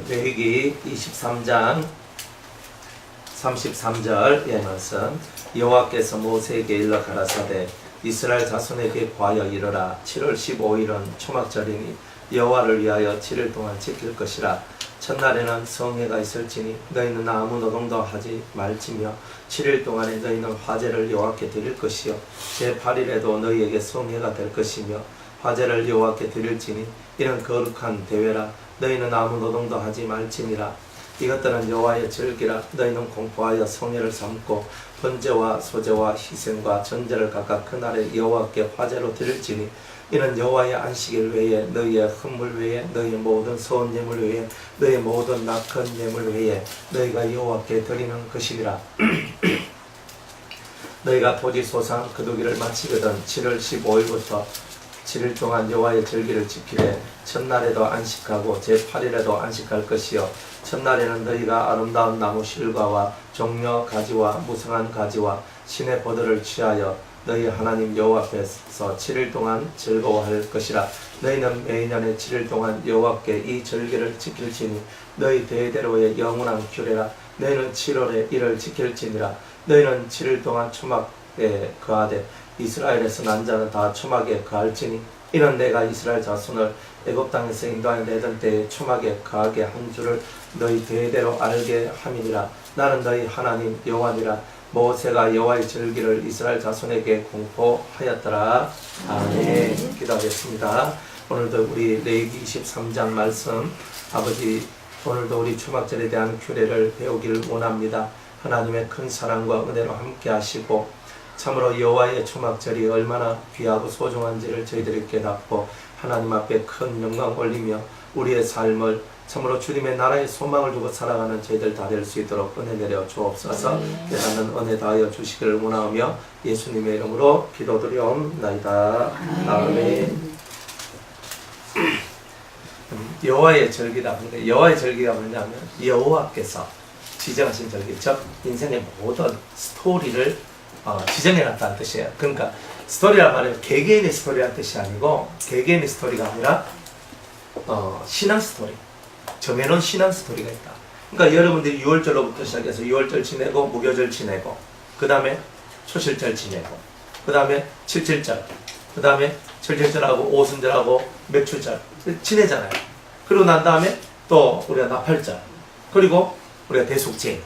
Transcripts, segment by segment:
레위기 23장 33절 말씀. 여호와께서 모세에게 일러 가라사대 이스라엘 자손에게 과여 이르라. 7월 15일은 초막절이니 여호와를 위하여 7일 동안 지킬 것이라. 첫날에는 성회가 있을지니 너희는 아무 노동도 하지 말지며 7일 동안에 너희는 화제를 여호와께 드릴 것이요 제8일에도 너희에게 성회가 될 것이며 화제를 여호와께 드릴지니 이는 거룩한 대회라. 너희는 아무 노동도 하지 말지니라. 이것들은 여호와의 절기라. 너희는 공포하여 성회를 삼고 번제와 소제와 희생과 전제를 각각 그날에 여호와께 화제로 드릴지니 이는 여호와의 안식일 외에 너희의 헌물 외에 너희의 모든 소원 예물 외에 너희의 모든 낙헌 예물 외에 너희가 여호와께 드리는 것이니라. 너희가 토지 소상 거두기를 마치거든 7월 15일부터 7일 동안 여호와의 절기를 지키되 첫날에도 안식하고 제8일에도 안식할 것이요 첫날에는 너희가 아름다운 나무 실과와 종려 가지와 무성한 가지와 신의 보들을 취하여 너희 하나님 여호와 앞에서 7일 동안 즐거워할 것이라. 너희는 매년에 7일 동안 여호와께 이 절기를 지킬지니 너희 대대로의 영원한 규례라. 너희는 7월에 이를 지킬지니라. 너희는 7일 동안 초막에 거하되 이스라엘에서 난 자는 다 초막에 거할지니 이는 내가 이스라엘 자손을 애굽 땅에서 인도하여 내던 때에 초막에 거하게 한 줄을 너희 대대로 알게 함이니라. 나는 너희 하나님 여호와니라. 모세가 여호와의 절기를 이스라엘 자손에게 공포하였더라. 아멘. 기도하겠습니다. 오늘도 우리 레위기 23장 말씀, 아버지 오늘도 우리 초막절에 대한 규례를 배우기를 원합니다. 하나님의 큰 사랑과 은혜로 함께 하시고 참으로 여호와의 초막절이 얼마나 귀하고 소중한지를 저희들이 깨닫고 하나님 앞에 큰 영광 올리며 우리의 삶을 참으로 주님의 나라의 소망을 두고 살아가는 저희들 다 될 수 있도록 은혜 내려 주옵소서. 깨닫는 은혜 다하여 주시기를 원하며 예수님의 이름으로 기도드리옵나이다. 아멘. 여호와의 절기다. 근데 여호와의 절기가 뭐냐면 여호와께서 지정하신 절기, 즉 인생의 모든 스토리를 지정해놨다는 뜻이에요. 그러니까 스토리란 말은 개개인의 스토리란 뜻이 아니고 개개인의 스토리가 아니라 신앙 스토리, 정해놓은 신앙 스토리가 있다. 그러니까 여러분들이 6월절로부터 시작해서 6월절 지내고 무교절 지내고 그 다음에 초실절 지내고 그 다음에 7.7절 그 다음에 7.7절하고 오순절하고 맥추절 지내잖아요. 그리고 난 다음에 또 우리가 나팔절 그리고 우리가 대속죄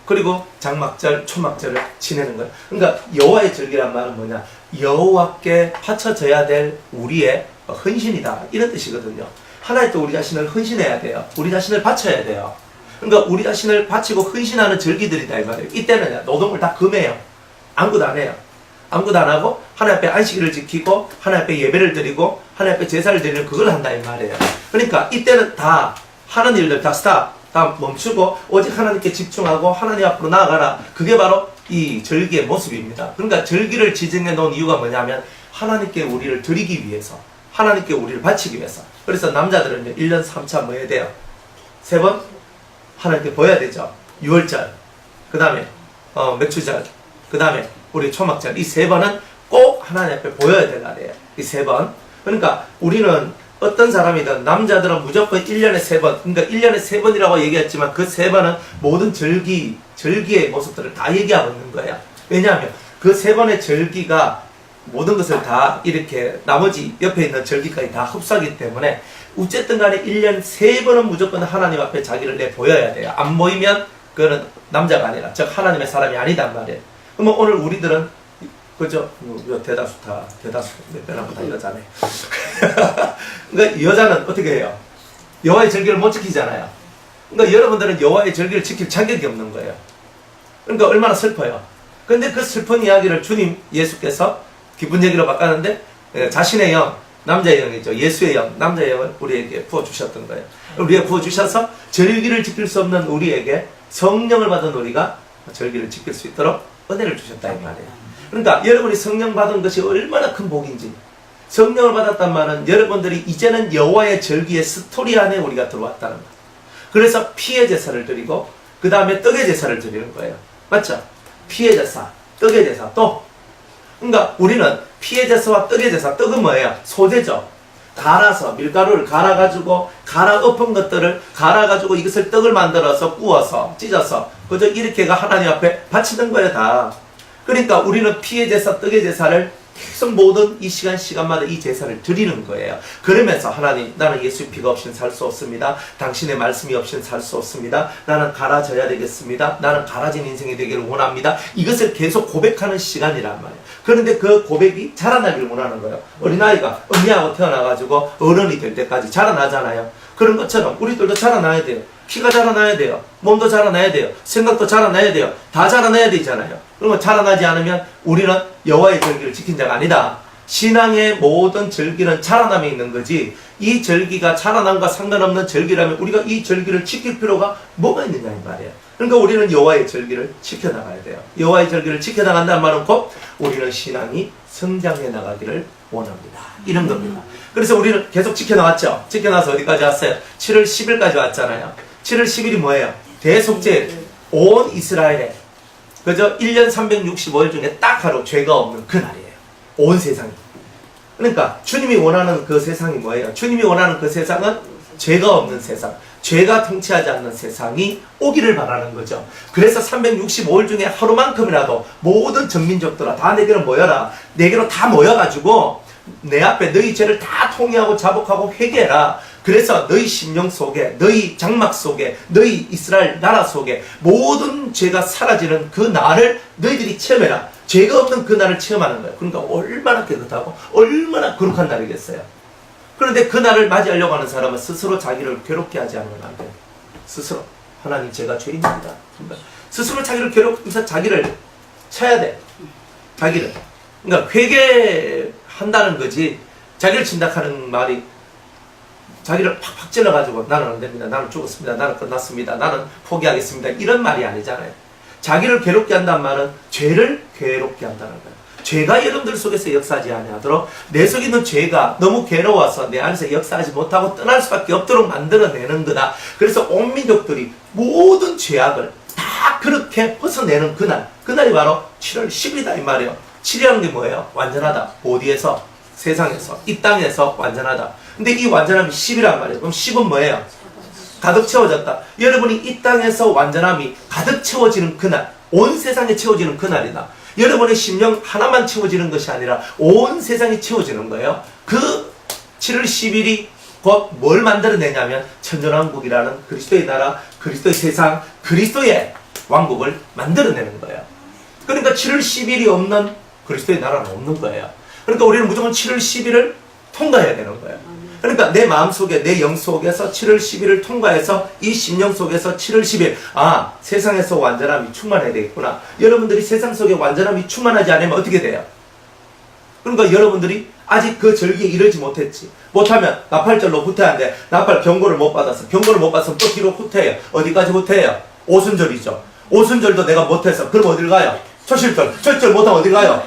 그리고 장막절, 초막절을 지내는 거예요. 그러니까 여호와의 절기란 말은 뭐냐? 여호와께 바쳐져야 될 우리의 헌신이다. 이런 뜻이거든요. 하나에 또 우리 자신을 헌신해야 돼요. 우리 자신을 바쳐야 돼요. 그러니까 우리 자신을 바치고 헌신하는 절기들이다 이 말이에요. 이때는 노동을 다 금해요. 아무것도 안 해요. 아무것도 안 하고 하나님 앞에 안식일을 지키고 하나님 앞에 예배를 드리고 하나님 앞에 제사를 드리는 그걸 한다 이 말이에요. 그러니까 이때는 다 하는 일들 다 스탑. 다 멈추고 오직 하나님께 집중하고 하나님 앞으로 나아가라. 그게 바로 이 절기의 모습입니다. 그러니까 절기를 지정해 놓은 이유가 뭐냐면 하나님께 우리를 드리기 위해서, 하나님께 우리를 바치기 위해서. 그래서 남자들은 1년 3차 뭐 해야 돼요? 3번 하나님께 보여야 되죠. 6월절, 그 다음에 맥추절, 그 다음에 우리 초막절. 이 3번은 꼭 하나님 앞에 보여야 될 날이에요. 이 3번. 그러니까 우리는 어떤 사람이든 남자들은 무조건 1년에 3번, 그러니까 1년에 3번이라고 얘기했지만 그 3번은 모든 절기의 모습들을 다 얘기하고 있는 거예요. 왜냐하면 그 3번의 절기가 모든 것을 다 이렇게 나머지 옆에 있는 절기까지 다 흡수하기 때문에 어쨌든 간에 1년 3번은 무조건 하나님 앞에 자기를 내보여야 돼요. 안 보이면 그거는 남자가 아니라 즉 하나님의 사람이 아니단 말이에요. 그러면 오늘 우리들은 그죠? 대다수 몇 배나 다 여자네. 그러니까 여자는 어떻게 해요? 여호와의 절기를 못 지키잖아요. 그러니까 여러분들은 여호와의 절기를 지킬 자격이 없는 거예요. 그러니까 얼마나 슬퍼요. 근데 그 슬픈 이야기를 주님 예수께서 기쁜 얘기로 바꿨는데 자신의 영, 남자의 영이죠. 예수의 영, 남자의 영을 우리에게 부어주셨던 거예요. 우리에게 부어주셔서 절기를 지킬 수 없는 우리에게 성령을 받은 우리가 절기를 지킬 수 있도록 은혜를 주셨다 이 말이에요. 그러니까 여러분이 성령 받은 것이 얼마나 큰 복인지. 성령을 받았단 말은 여러분들이 이제는 여호와의 절기의 스토리 안에 우리가 들어왔다는 거예요. 그래서 피의 제사를 드리고 그 다음에 떡의 제사를 드리는 거예요. 맞죠? 피의 제사, 떡의 제사 또. 그러니까 우리는 피의 제사와 떡의 제사, 떡은 뭐예요? 소제죠. 갈아서 밀가루를 갈아가지고 갈아 엎은 것들을 갈아가지고 이것을 떡을 만들어서 구워서 찢어서 그저 이렇게가 하나님 앞에 바치는 거예요 다. 그러니까 우리는 피의 제사, 떡의 제사를 계속 모든 이 시간마다 이 제사를 드리는 거예요. 그러면서 하나님, 나는 예수의 피가 없이는 살 수 없습니다. 당신의 말씀이 없이는 살 수 없습니다. 나는 갈아져야 되겠습니다. 나는 갈아진 인생이 되기를 원합니다. 이것을 계속 고백하는 시간이란 말이에요. 그런데 그 고백이 자라나기를 원하는 거예요. 어린아이가 음미하고 태어나가지고 어른이 될 때까지 자라나잖아요. 그런 것처럼 우리들도 자라나야 돼요. 키가 자라나야 돼요. 몸도 자라나야 돼요. 생각도 자라나야 돼요. 다 자라나야 되잖아요. 그러면 자라나지 않으면 우리는 여호와의 절기를 지킨 자가 아니다. 신앙의 모든 절기는 자라남에 있는 거지, 이 절기가 자라남과 상관없는 절기라면 우리가 이 절기를 지킬 필요가 뭐가 있느냐 이 말이에요. 그러니까 우리는 여호와의 절기를 지켜나가야 돼요. 여호와의 절기를 지켜나간다는 말은 곧 우리는 신앙이 성장해 나가기를 원합니다. 이런 겁니다. 그래서 우리는 계속 지켜나왔죠. 지켜나서 어디까지 왔어요? 7월 10일까지 왔잖아요. 7월 10일이 뭐예요? 대속죄, 온 이스라엘에 그저 1년 365일 중에 딱 하루 죄가 없는 그 날이에요. 온 세상이. 그러니까 주님이 원하는 그 세상이 뭐예요? 주님이 원하는 그 세상은 죄가 없는 세상, 죄가 통치하지 않는 세상이 오기를 바라는 거죠. 그래서 365일 중에 하루만큼이라도 모든 전민족들아 다 내게로 모여라. 내게로 다 모여가지고 내 앞에 너희 죄를 다 통회하고 자복하고 회개해라. 그래서 너희 심령 속에, 너희 장막 속에, 너희 이스라엘 나라 속에 모든 죄가 사라지는 그 날을 너희들이 체험해라. 죄가 없는 그 날을 체험하는 거예요. 그러니까 얼마나 깨끗하고 얼마나 거룩한 날이겠어요. 그런데 그 날을 맞이하려고 하는 사람은 스스로 자기를 괴롭게 하지 않으면 안 돼요. 스스로. 하나님, 제가 죄인입니다. 그러니까 스스로 자기를 괴롭히면서 자기를 쳐야 돼. 자기를. 그러니까 회개한다는 거지, 자기를 진닥하는 말이 자기를 팍팍 찔러가지고 나는 안 됩니다. 나는 죽었습니다. 나는 끝났습니다. 나는 포기하겠습니다. 이런 말이 아니잖아요. 자기를 괴롭게 한다는 말은 죄를 괴롭게 한다는 거예요. 죄가 여러분들 속에서 역사하지 아니하도록 내 속에 있는 죄가 너무 괴로워서 내 안에서 역사하지 못하고 떠날 수밖에 없도록 만들어내는 거다. 그래서 온 민족들이 모든 죄악을 다 그렇게 벗어내는 그날, 그날이 바로 7월 10일이다 이 말이에요. 7이라는 게 뭐예요? 완전하다. 어디에서? 세상에서, 이 땅에서 완전하다. 근데 이 완전함이 10이란 말이에요. 그럼 10은 뭐예요? 가득 채워졌다. 여러분이 이 땅에서 완전함이 가득 채워지는 그날, 온 세상에 채워지는 그날이다. 여러분의 심령 하나만 채워지는 것이 아니라 온 세상이 채워지는 거예요. 그 7월 10일이 곧 뭘 만들어내냐면 천전왕국이라는 그리스도의 나라, 그리스도의 세상, 그리스도의 왕국을 만들어내는 거예요. 그러니까 7월 10일이 없는 그리스도의 나라는 없는 거예요. 그러니까 우리는 무조건 7월 10일을 통과해야 되는 거예요. 그러니까 내 마음속에, 내 영 속에서 7월 10일을 통과해서 이 심령 속에서 7월 10일, 아, 세상에서 완전함이 충만해야 되겠구나. 여러분들이 세상 속에 완전함이 충만하지 않으면 어떻게 돼요? 그러니까 여러분들이 아직 그 절기에 이르지 못했지. 못하면 나팔절로 후퇴하는데 나팔 경고를 못 받았어. 경고를 못 받았으면 또 뒤로 후퇴해요. 어디까지 후퇴해요? 오순절이죠. 오순절도 내가 못해서 그럼 어딜 가요? 초실절. 초실절 못하면 어딜 가요?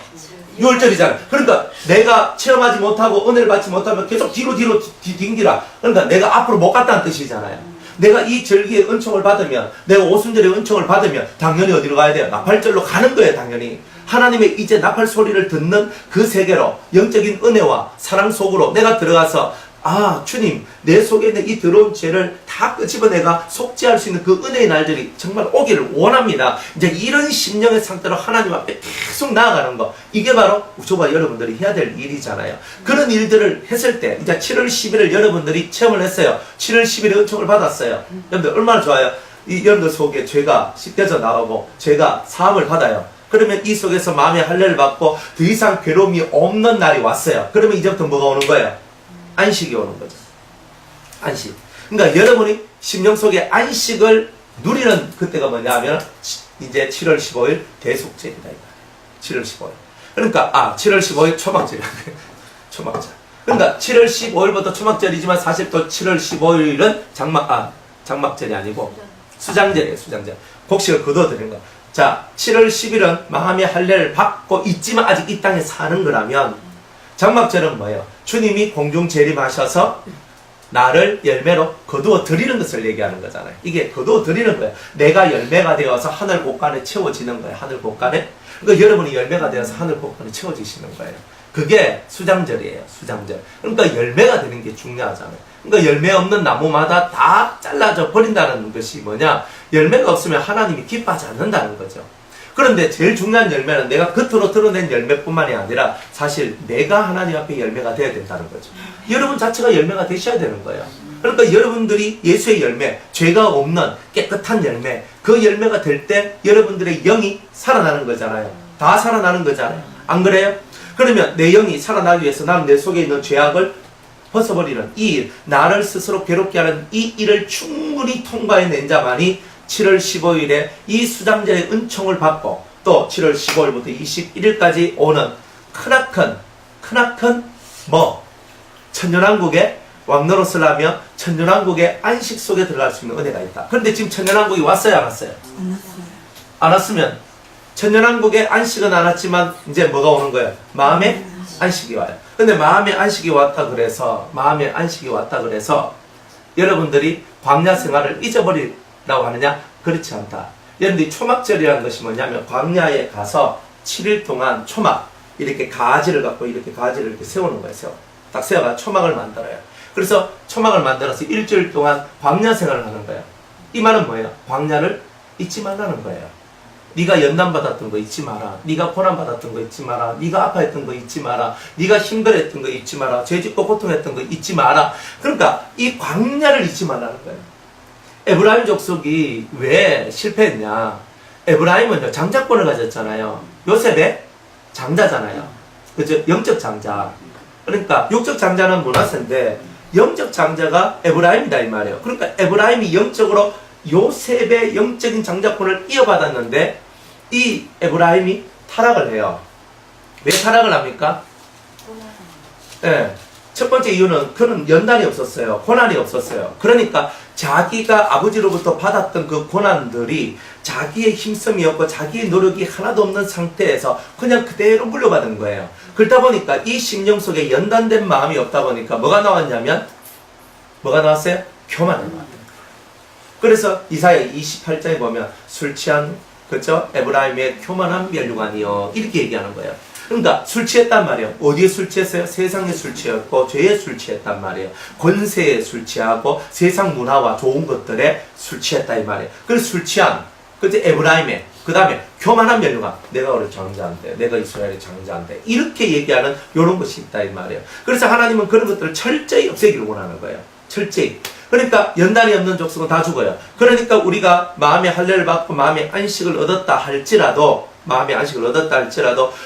6월절이잖아. 그러니까 내가 체험하지 못하고 은혜를 받지 못하면 계속 뒤로 튕기라. 그러니까 내가 앞으로 못 갔다는 뜻이잖아요. 내가 이 절기의 은총을 받으면, 내가 오순절의 은총을 받으면 당연히 어디로 가야 돼요? 나팔절로 가는 거예요. 당연히. 하나님의 이제 나팔 소리를 듣는 그 세계로, 영적인 은혜와 사랑 속으로 내가 들어가서, 아, 주님, 내 속에 있는 이 더러운 죄를 다 끄집어내가 속죄할 수 있는 그 은혜의 날들이 정말 오기를 원합니다. 이제 이런 심령의 상태로 하나님 앞에 계속 나아가는 거, 이게 바로 저와 여러분들이 해야 될 일이잖아요. 그런 일들을 했을 때 이제 7월 10일을 여러분들이 체험을 했어요. 7월 10일에 은총을 받았어요. 여러분들 얼마나 좋아요. 이 여러분들 속에 죄가 씻겨져 나오고 죄가 사함을 받아요. 그러면 이 속에서 마음의 할례를 받고 더 이상 괴로움이 없는 날이 왔어요. 그러면 이제부터 뭐가 오는 거예요? 안식이 오는 거죠. 안식. 그러니까 여러분이 심령 속에 안식을 누리는 그때가 뭐냐면 이제 7월 15일 대속절이다. 7월 15일. 그러니까 7월 15일 초막절이다. 초막절. 그러니까 7월 15일부터 초막절이지만 사실 또 7월 15일은 장막절이 아니고 수장절이에요. 수장절. 곡식을 거둬들인 거. 자, 7월 10일은 마음의 할례를 받고 있지만 아직 이 땅에 사는 거라면, 장막절은 뭐예요? 주님이 공중 재림하셔서 나를 열매로 거두어 드리는 것을 얘기하는 거잖아요. 이게 거두어 드리는 거예요. 내가 열매가 되어서 하늘 곳간에 채워지는 거예요. 하늘 곳간에. 그러니까 여러분이 열매가 되어서 하늘 곳간에 채워지시는 거예요. 그게 수장절이에요. 수장절. 그러니까 열매가 되는 게 중요하잖아요. 그러니까 열매 없는 나무마다 다 잘라져 버린다는 것이 뭐냐? 열매가 없으면 하나님이 기뻐하지 않는다는 거죠. 그런데 제일 중요한 열매는 내가 겉으로 드러낸 열매뿐만이 아니라 사실 내가 하나님 앞에 열매가 되어야 된다는 거죠. 여러분 자체가 열매가 되셔야 되는 거예요. 그러니까 여러분들이 예수의 열매, 죄가 없는 깨끗한 열매, 그 열매가 될 때 여러분들의 영이 살아나는 거잖아요. 다 살아나는 거잖아요. 안 그래요? 그러면 내 영이 살아나기 위해서 나는 내 속에 있는 죄악을 벗어버리는 이 일, 나를 스스로 괴롭게 하는 이 일을 충분히 통과해낸 자만이 7월 15일에 이 수장절의 은총을 받고 또 7월 15일부터 21일까지 오는 크나큰 천년왕국의 왕노릇을 천년왕국의 안식 속에 들어갈 수 있는 은혜가 있다. 그런데 지금 천년왕국이 왔어요, 안 왔어요? 안 왔으면 천년왕국의 안식은 안 왔지만 이제 뭐가 오는 거예요? 마음의 안식이 와요. 근데 마음의 안식이 왔다 그래서 여러분들이 광야 생활을 잊어버리라고 하느냐? 그렇지 않다. 여러분들이 초막절이라는 것이 뭐냐면 광야에 가서 7일 동안 초막 이렇게 가지를 갖고 이렇게 가지를 이렇게 세우는 거예요. 딱 세워가 초막을 만들어요. 그래서 초막을 만들어서 일주일 동안 광야 생활을 하는 거예요. 이 말은 뭐예요? 광야를 잊지 말라는 거예요. 네가 연단받았던 거 잊지 마라. 네가 고난받았던 거 잊지 마라. 네가 아파했던 거 잊지 마라. 네가 힘들었던 거 잊지 마라. 죄짓고 고통했던 거 잊지 마라. 그러니까 이 광야를 잊지 말라는 거예요. 에브라임 족속이 왜 실패했냐? 에브라임은 장자권을 가졌잖아요. 요셉의 장자잖아요. 그죠? 영적 장자. 그러니까 육적 장자는 므낫세인데 영적 장자가 에브라임이다 이 말이에요. 그러니까 에브라임이 영적으로 요셉의 영적인 장자권을 이어받았는데 이 에브라임이 타락을 해요. 왜 타락을 합니까? 네. 첫 번째 이유는 그는 연단이 없었어요. 고난이 없었어요. 그러니까 자기가 아버지로부터 받았던 그 고난들이 자기의 힘씀이었고 자기의 노력이 하나도 없는 상태에서 그냥 그대로 물려받은 거예요. 그러다 보니까 이 심령 속에 연단된 마음이 없다 보니까 뭐가 나왔냐면 뭐가 나왔어요? 교만이 나왔어요. 그래서 이사야 28장에 보면 술 취한 그렇죠? 에브라임의 교만한 멸류관이요 이렇게 얘기하는 거예요. 그러니까 술 취했단 말이에요. 어디에 술 취했어요? 세상에 술 취했고 죄에 술 취했단 말이에요. 권세에 술 취하고 세상 문화와 좋은 것들에 술 취했다 이 말이에요. 그래서 술 취한 그때 에브라임의 그 다음에 교만한 멸류관 내가 우리 장자인데 내가 이스라엘의 장자인데 이렇게 얘기하는 이런 것이 있다 이 말이에요. 그래서 하나님은 그런 것들을 철저히 없애기를 원하는 거예요. 철저히. 그러니까 연단이 없는 족속은 다 죽어요. 그러니까 우리가 마음의 할례를 받고 마음의 안식을 얻었다 할지라도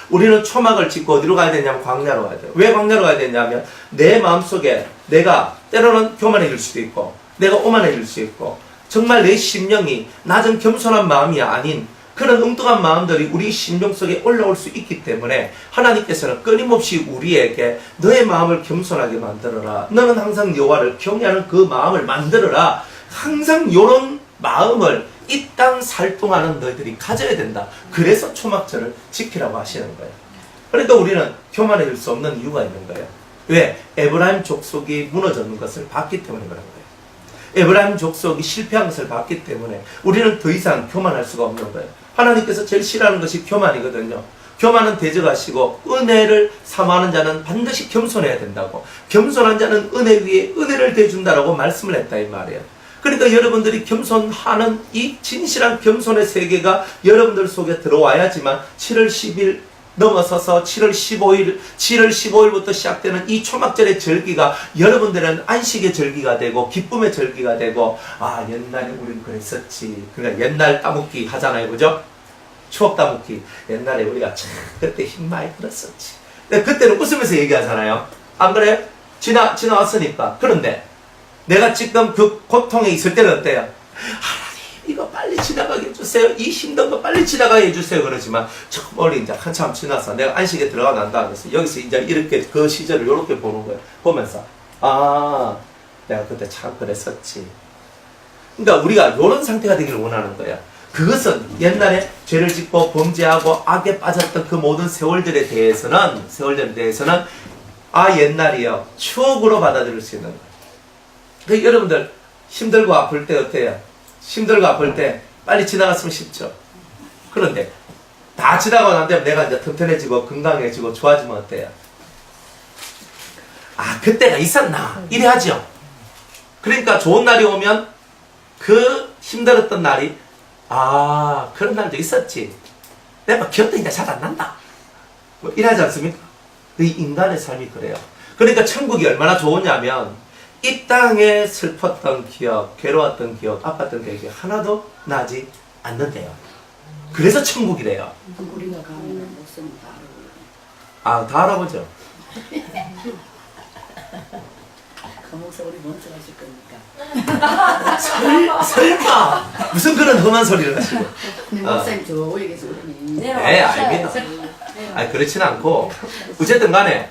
우리는 초막을 짓고 어디로 가야 되냐면 광야로 가야 돼요. 왜 광야로 가야 되냐면 내 마음속에 내가 때로는 교만해질 수도 있고 내가 오만해질 수 있고 정말 내 심령이 낮은 겸손한 마음이 아닌 그런 엉뚱한 마음들이 우리 심령 속에 올라올 수 있기 때문에 하나님께서는 끊임없이 우리에게 너의 마음을 겸손하게 만들어라. 너는 항상 여호와를 경외하는 그 마음을 만들어라. 항상 이런 마음을 이 땅 살 동안은 너희들이 가져야 된다. 그래서 초막절을 지키라고 하시는 거예요. 그러니까 우리는 교만해질 수 없는 이유가 있는 거예요. 왜? 에브라임 족속이 무너졌는 것을 봤기 때문에 그런 거예요. 에브라임 족속이 실패한 것을 봤기 때문에 우리는 더 이상 교만할 수가 없는 거예요. 하나님께서 제일 싫어하는 것이 교만이거든요. 교만은 대적하시고 은혜를 사모하는 자는 반드시 겸손해야 된다고. 겸손한 자는 은혜 위에 은혜를 대준다라고 말씀을 했다 이 말이에요. 그러니까 여러분들이 겸손하는 이 진실한 겸손의 세계가 여러분들 속에 들어와야지만 7월 10일 넘어서서 7월 15일부터 시작되는 이 초막절의 절기가 여러분들은 안식의 절기가 되고 기쁨의 절기가 되고 아 옛날에 우리는 그랬었지. 그러니까 옛날 따먹기 하잖아요. 그죠? 추억 따먹기. 옛날에 우리가 참 그때 힘 많이 들었었지. 그때는 웃으면서 얘기하잖아요. 안 그래요? 지나왔으니까. 그런데 내가 지금 그 고통에 있을 때는 어때요? 하나님 이거 빨리 지나가게 해주세요. 이 힘든 거 빨리 지나가게 해주세요. 그러지만 저 멀리 이제 한참 지나서 내가 안식에 들어가 난 다음에 여기서 이제 이렇게 그 시절을 이렇게 보는 거예요. 보면서 아 내가 그때 참 그랬었지. 그러니까 우리가 이런 상태가 되기를 원하는 거예요. 그것은 옛날에 죄를 짓고 범죄하고 악에 빠졌던 그 모든 세월들에 대해서는 아 옛날이요 추억으로 받아들일 수 있는 거예요. 그러니까 여러분들 힘들고 아플 때 어때요? 힘들고 아플 때 빨리 지나갔으면 쉽죠. 그런데 다 지나가고 난 다음에 내가 이제 튼튼해지고 건강해지고 좋아지면 어때요? 아 그때가 있었나 이래 하죠. 그러니까 좋은 날이 오면 그 힘들었던 날이 아 그런 날도 있었지. 내가 기억도 이제 잘 안 난다. 뭐 이러지 않습니까? 그 인간의 삶이 그래요. 그러니까 천국이 얼마나 좋으냐면 이 땅에 슬펐던 기억, 괴로웠던 기억, 아팠던 기억이 하나도 나지 않는데요. 그래서 천국이래요. 우리가 가면 목숨 다 아, 다 알아보죠. 그 목숨 우리 먼저 가실 겁니까? 설마 무슨 그런 험한 소리를 하시고. 근데 목사님 저 위에 계서 그러니 네, 알겠다. 아니 그렇지는 않고 어쨌든 간에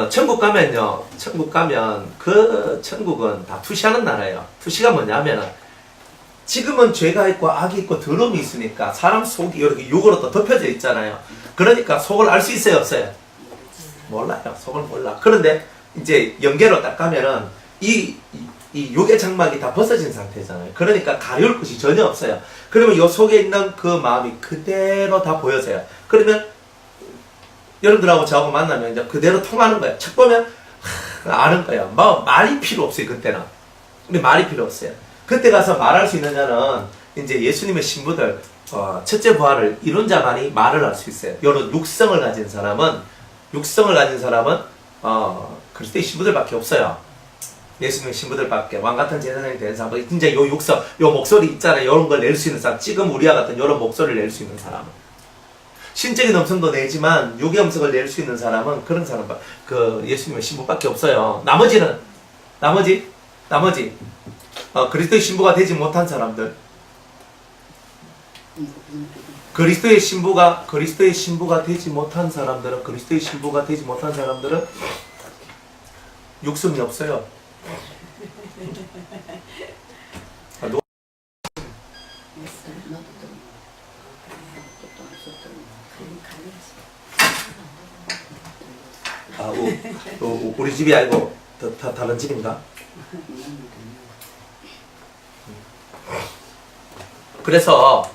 천국 가면요. 천국 가면 그 천국은 다 투시하는 나라예요. 투시가 뭐냐면은 지금은 죄가 있고 악이 있고 더러움이 있으니까 사람 속이 이렇게 육으로 또 덮여져 있잖아요. 그러니까 속을 알 수 있어요, 없어요? 몰라요. 속을 몰라. 그런데 이제 영계로 딱 가면은 이 육의 장막이 다 벗어진 상태잖아요. 그러니까 가려울 것이 전혀 없어요. 그러면 요 속에 있는 그 마음이 그대로 다 보여져요. 그러면 여러분들하고 저하고 만나면 이제 그대로 통하는 거예요. 책 보면 아는 거예요. 뭐 말이 필요 없어요. 그때는. 근데 말이 필요 없어요. 그때 가서 말할 수 있느냐는 이제 예수님의 신부들 첫째 부활을 이룬 자만이 말을 할 수 있어요. 이런 육성을 가진 사람은 그리스도의 신부들밖에 없어요. 예수님의 신부들밖에. 왕 같은 제사장이 된 사람은 진짜 요 육성, 요 목소리 있잖아요. 이런 걸 낼 수 있는 사람. 지금 우리와 같은 이런 목소리를 낼 수 있는 사람은. 신적인 음성도 내지만 육의 음성을 낼 수 있는 사람은 그런 사람, 그 예수님의 신부밖에 없어요. 나머지 그리스도의 신부가 되지 못한 사람들. 그리스도의 신부가 되지 못한 사람들은 육성이 없어요. 우리 집이 아니고 다른 집인가? 그래서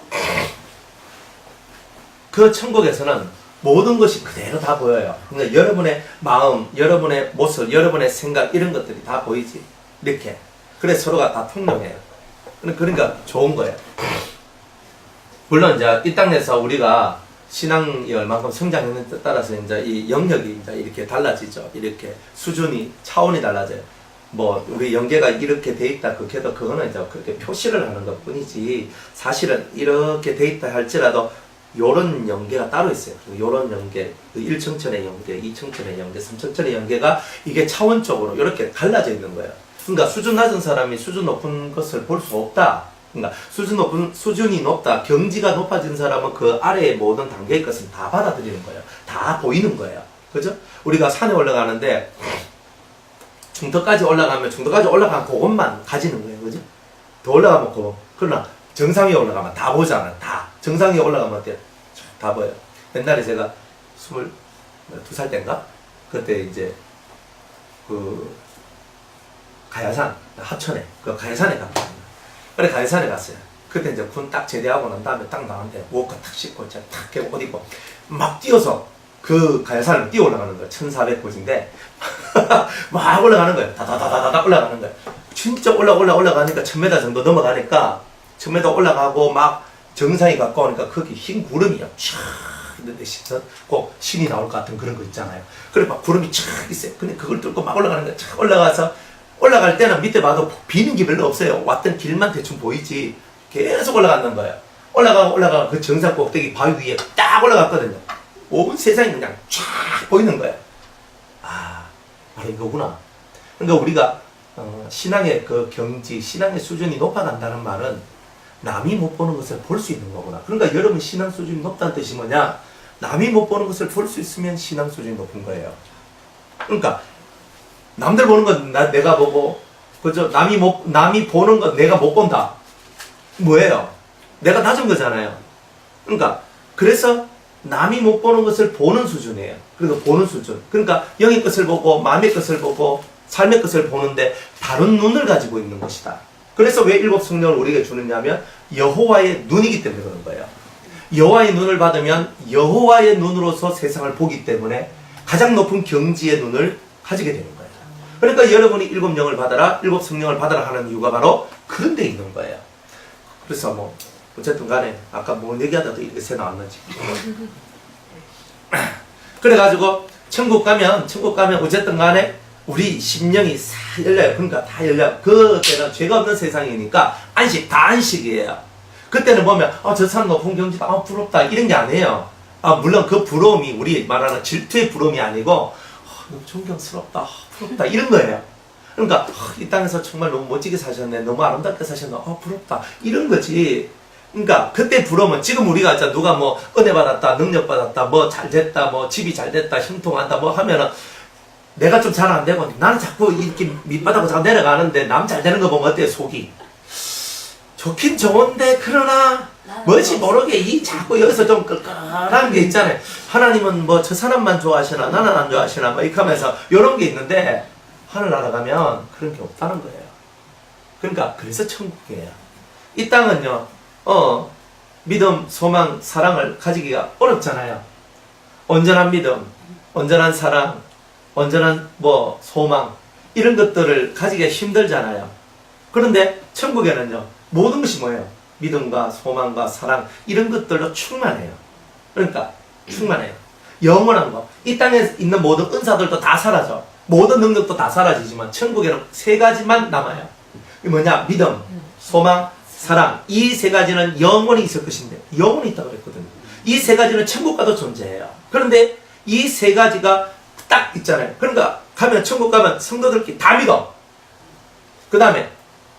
그 천국에서는 모든 것이 그대로 다 보여요. 그러니까 여러분의 마음, 여러분의 모습, 여러분의 생각 이런 것들이 다 보이지. 이렇게. 그래서 서로가 다 통용해요. 그러니까 좋은 거예요. 물론 이제 이 땅에서 우리가 신앙이 얼마큼 성장했는지에 따라서 이제 이 영역이 이제 이렇게 달라지죠. 이렇게 수준이, 차원이 달라져요. 뭐 우리 영계가 이렇게 돼 있다 그렇게도 그거는 이제 그렇게 표시를 하는 것 뿐이지 사실은 이렇게 돼 있다 할지라도 요런 영계가 따로 있어요. 요런 영계, 그 1청천의 영계, 2청천의 영계, 3청천의 영계가 이게 차원적으로 이렇게 갈라져 있는 거예요. 그러니까 수준 낮은 사람이 수준 높은 것을 볼 수 없다. 그러니까 수준이 높다, 경지가 높아진 사람은 그 아래의 모든 단계의 것은 다 받아들이는 거예요. 다 보이는 거예요. 그죠? 우리가 산에 올라가는데 중턱까지 올라가면 그것만 가지는 거예요. 그죠? 더 올라가면 그거. 그러나 정상에 올라가면 다 보잖아요. 다. 정상에 올라가면 어때요? 다 보여요. 옛날에 제가 22살 때인가? 그때 이제 그 가야산, 하천에, 그 가야산에 갔거든요. 그래 가야산에 갔어요. 그때 이제 군 딱 제대하고 난 다음에 딱 나왔는데 옷가 탁 씻고 탁 옷 입고 막 뛰어서 그 가야산을 뛰어 올라가는 거예요. 1400고지인데 막 올라가는 거예요. 다다다다다 올라가는 거예요. 진짜 올라가니까 1000m 정도 넘어가니까 1000m 올라가고 막 정상이 가까우니까 거기 흰 구름이요. 촥 있는데 꼭 신이 나올 것 같은 그런 거 있잖아요. 그래 막 구름이 촥 있어요. 근데 그걸 뚫고 막 올라가는 거예요. 촥 올라가서 올라갈 때는 밑에 봐도 비는 게 별로 없어요. 왔던 길만 대충 보이지. 계속 올라가는 거예요. 올라가 그 정상 꼭대기 바위 위에 딱 올라갔거든요. 온 세상이 그냥 쫙 보이는 거예요. 아, 바로 이거구나. 그러니까 우리가 신앙의 그 경지, 신앙의 수준이 높아간다는 말은 남이 못 보는 것을 볼 수 있는 거구나. 그러니까 여러분 신앙 수준이 높다는 뜻이 뭐냐? 남이 못 보는 것을 볼 수 있으면 신앙 수준이 높은 거예요. 그러니까 남들 보는 건 내가 보고, 그죠? 남이 보는 건 내가 못 본다. 뭐예요? 내가 낮은 거잖아요. 그러니까 그래서 남이 못 보는 것을 보는 수준이에요. 그리고 보는 수준. 그러니까 영의 것을 보고 마음의 것을 보고 삶의 것을 보는데 다른 눈을 가지고 있는 것이다. 그래서 왜 일곱 성령을 우리에게 주느냐면 여호와의 눈이기 때문에 그런 거예요. 여호와의 눈을 받으면 여호와의 눈으로서 세상을 보기 때문에 가장 높은 경지의 눈을 가지게 되는 거예요. 그러니까 여러분이 일곱 영을 받아라, 일곱 성령을 받아라 하는 이유가 바로 그런 데 있는 거예요. 그래서 뭐 어쨌든 간에 아까 뭔 얘기하다도 이렇게 새 나왔는지. 그래가지고 천국 가면 어쨌든 간에 우리 심령이 다 열려요. 그러니까 다 열려요. 그때는 죄가 없는 세상이니까 다 안식이에요. 그때는 보면 저 사람 높은 경지다, 부럽다 이런 게 아니에요. 물론 그 부러움이 우리 말하는 질투의 부러움이 아니고 너무 존경스럽다, 부럽다 이런 거예요. 그러니까 이 땅에서 정말 너무 멋지게 사셨네, 너무 아름답게 사셨네, 부럽다 이런 거지. 그러니까 그때 부러우면 지금 우리가 누가 뭐 은혜 받았다, 능력 받았다, 뭐 잘 됐다, 뭐 집이 잘 됐다, 형통한다 뭐 하면은 내가 좀 잘 안 되고 나는 자꾸 이렇게 밑바닥으로 자꾸 내려가는데 남 잘 되는 거 보면 어때요? 속이 좋긴 좋은데 그러나 뭔지 모르게 이 자꾸 여기서 좀 끌끌한 게 있잖아요. 하나님은 뭐 저 사람만 좋아하시나 나는 안 좋아하시나 뭐 이렇게 하면서 이런 게 있는데 하늘나라 가면 그런 게 없다는 거예요. 그러니까 그래서 천국이에요. 이 땅은요 믿음, 소망, 사랑을 가지기가 어렵잖아요. 온전한 믿음, 온전한 사랑, 온전한 뭐 소망 이런 것들을 가지기가 힘들잖아요. 그런데 천국에는요 모든 것이 뭐예요? 믿음과 소망과 사랑 이런 것들로 충만해요. 그러니까 충만해요. 영원한 거. 이 땅에 있는 모든 은사들도 다 사라져. 모든 능력도 다 사라지지만 천국에는 세 가지만 남아요. 이게 뭐냐? 믿음, 소망, 사랑. 이 세 가지는 영원히 있을 것인데 영원히 있다고 그랬거든요. 이 세 가지는 천국 가도 존재해요. 그런데 이 세 가지가 딱 있잖아요. 그러니까 가면 천국 가면 성도들끼리 다 믿어. 그 다음에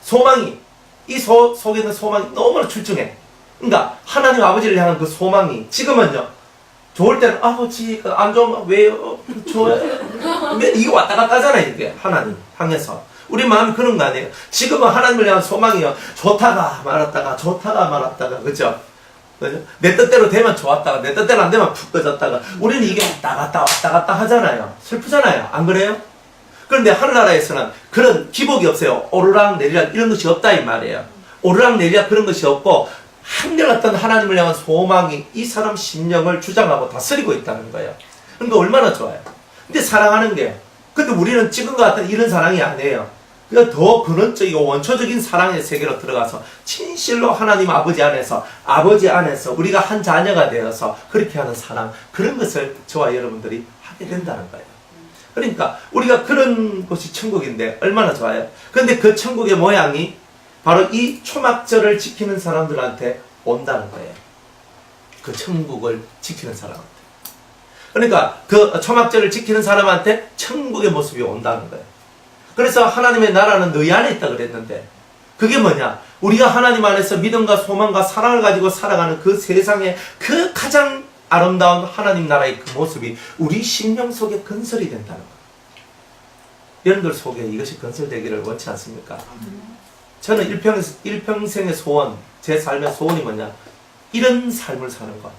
소망이 이 속에 있는 소망이 너무나 출중해. 그러니까 하나님 아버지를 향한 그 소망이 지금은요 좋을 때는 아버지 안 좋으면 왜요? 좋아요. 이거 왔다 갔다 하잖아요. 이게 하나님 향해서 우리 마음이 그런 거 아니에요. 지금은 하나님을 향한 소망이요 좋다가 말았다가 그죠? 내 뜻대로 되면 좋았다가 내 뜻대로 안 되면 푹 꺼졌다가 우리는 이게 왔다 갔다 하잖아요. 슬프잖아요. 안 그래요? 그런데 하늘나라에서는 그런 기복이 없어요. 오르락 내리락 이런 것이 없다 이 말이에요. 오르락 내리락 그런 것이 없고 한결같은 하나님을 향한 소망이 이 사람 심령을 주장하고 다스리고 있다는 거예요. 그러니까 얼마나 좋아요. 근데 사랑하는 게요. 근데 우리는 지금과 같은 이런 사랑이 아니에요. 그러니까 더 근원적이고 원초적인 사랑의 세계로 들어가서 진실로 하나님 아버지 안에서 우리가 한 자녀가 되어서 그렇게 하는 사랑 그런 것을 저와 여러분들이 하게 된다는 거예요. 그러니까 우리가 그런 곳이 천국인데 얼마나 좋아요. 그런데 그 천국의 모양이 바로 이 초막절을 지키는 사람들한테 온다는 거예요. 그 천국을 지키는 사람한테. 그러니까 그 초막절을 지키는 사람한테 천국의 모습이 온다는 거예요. 그래서 하나님의 나라는 너희 안에 있다 그랬는데 그게 뭐냐? 우리가 하나님 안에서 믿음과 소망과 사랑을 가지고 살아가는 그 세상의 그 가장 아름다운 하나님 나라의 그 모습이 우리 심령 속에 건설이 된다는 거예요. 여러분들 속에 이것이 건설되기를 원치 않습니까? 저는 일평생의 소원, 제 삶의 소원이 뭐냐? 이런 삶을 사는 것.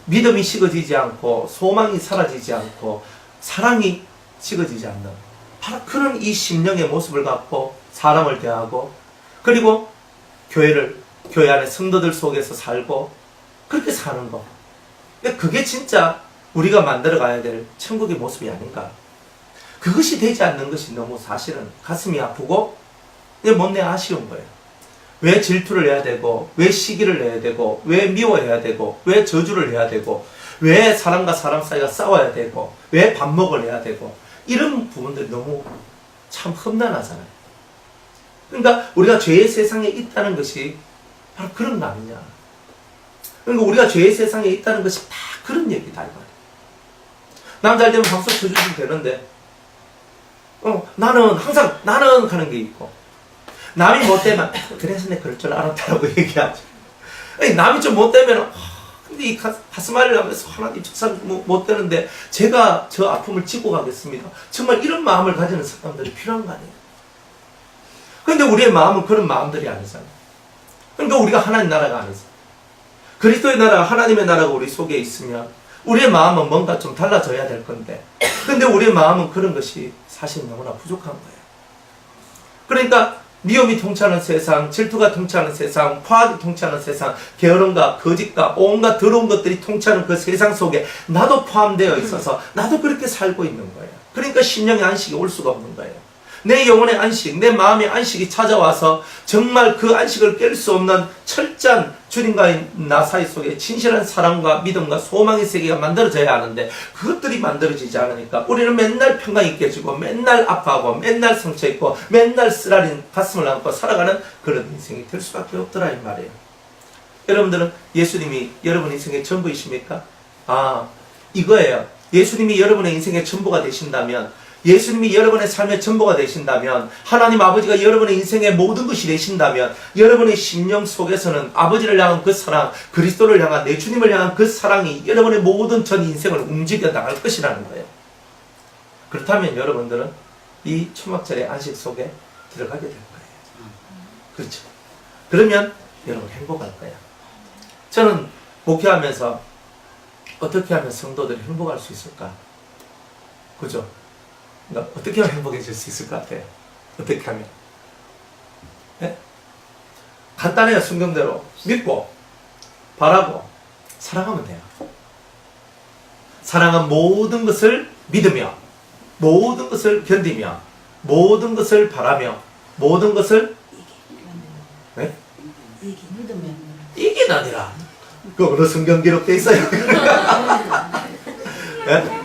믿음이 식어지지 않고 소망이 사라지지 않고 사랑이 식어지지 않는 바로 그런 이 심령의 모습을 갖고 사람을 대하고 그리고 교회 안에 성도들 속에서 살고 그렇게 사는 것. 근데 그게 진짜 우리가 만들어가야 될 천국의 모습이 아닌가. 그것이 되지 않는 것이 너무 사실은 가슴이 아프고 못내 아쉬운 거예요. 왜 질투를 해야 되고 왜 시기를 해야 되고 왜 미워해야 되고 왜 저주를 해야 되고 왜 사람과 사람 사이가 싸워야 되고 왜 반목을 해야 되고 이런 부분들이 너무 참 험난하잖아요. 그러니까 우리가 죄의 세상에 있다는 것이 바로 그런 거 아니냐. 그러니까 우리가 죄의 세상에 있다는 것이 다 그런 얘기다 이 말이에요. 남 잘 되면 박수 쳐주시면 되는데 나는 항상 나는 하는 게 있고 남이 못되면 그래서 내가 그럴 줄 알았다라고 얘기하죠. 아니, 남이 좀 못되면 근데 이 가슴 앓으려 하면서 하나님 저 사람 못되는데 제가 저 아픔을 지고 가겠습니다. 정말 이런 마음을 가지는 사람들이 필요한 거 아니에요. 그런데 우리의 마음은 그런 마음들이 아니잖아요. 그러니까 우리가 하나님 나라가 아니죠. 그리스도의 나라, 하나님의 나라가 우리 속에 있으면 우리의 마음은 뭔가 좀 달라져야 될 건데 근데 우리의 마음은 그런 것이 사실 너무나 부족한 거예요. 그러니까 미움이 통치하는 세상, 질투가 통치하는 세상, 화학이 통치하는 세상, 게으름과 거짓과 온갖 더러운 것들이 통치하는 그 세상 속에 나도 포함되어 있어서 나도 그렇게 살고 있는 거예요. 그러니까 심령의 안식이 올 수가 없는 거예요. 내 영혼의 안식, 내 마음의 안식이 찾아와서 정말 그 안식을 깰 수 없는 철저한 주님과의 나 사이 속에 진실한 사랑과 믿음과 소망의 세계가 만들어져야 하는데 그것들이 만들어지지 않으니까 우리는 맨날 평강이 깨지고 맨날 아파하고 맨날 상처 있고 맨날 쓰라린 가슴을 안고 살아가는 그런 인생이 될 수밖에 없더라 이 말이에요. 여러분들은 예수님이 여러분 인생의 전부이십니까? 아, 이거예요. 예수님이 여러분의 인생의 전부가 되신다면, 예수님이 여러분의 삶의 전부가 되신다면, 하나님 아버지가 여러분의 인생의 모든 것이 되신다면, 여러분의 심령 속에서는 아버지를 향한 그 사랑, 그리스도를 향한 내 주님을 향한 그 사랑이 여러분의 모든 전 인생을 움직여 나갈 것이라는 거예요. 그렇다면 여러분들은 이 초막절의 안식 속에 들어가게 될 거예요. 그렇죠. 그러면 여러분 행복할 거예요. 저는 목회하면서 어떻게 하면 성도들이 행복할 수 있을까? 그죠? 그러니까 어떻게 하면 행복해질 수 있을 것 같아요? 어떻게 하면? 네? 간단해요. 성경대로 믿고 바라고 사랑하면 돼요. 사랑은 모든 것을 믿으며 모든 것을 견디며 모든 것을 바라며 모든 것을 네? 이게 아니라 그 어느 성경 기록돼 있어요. 네?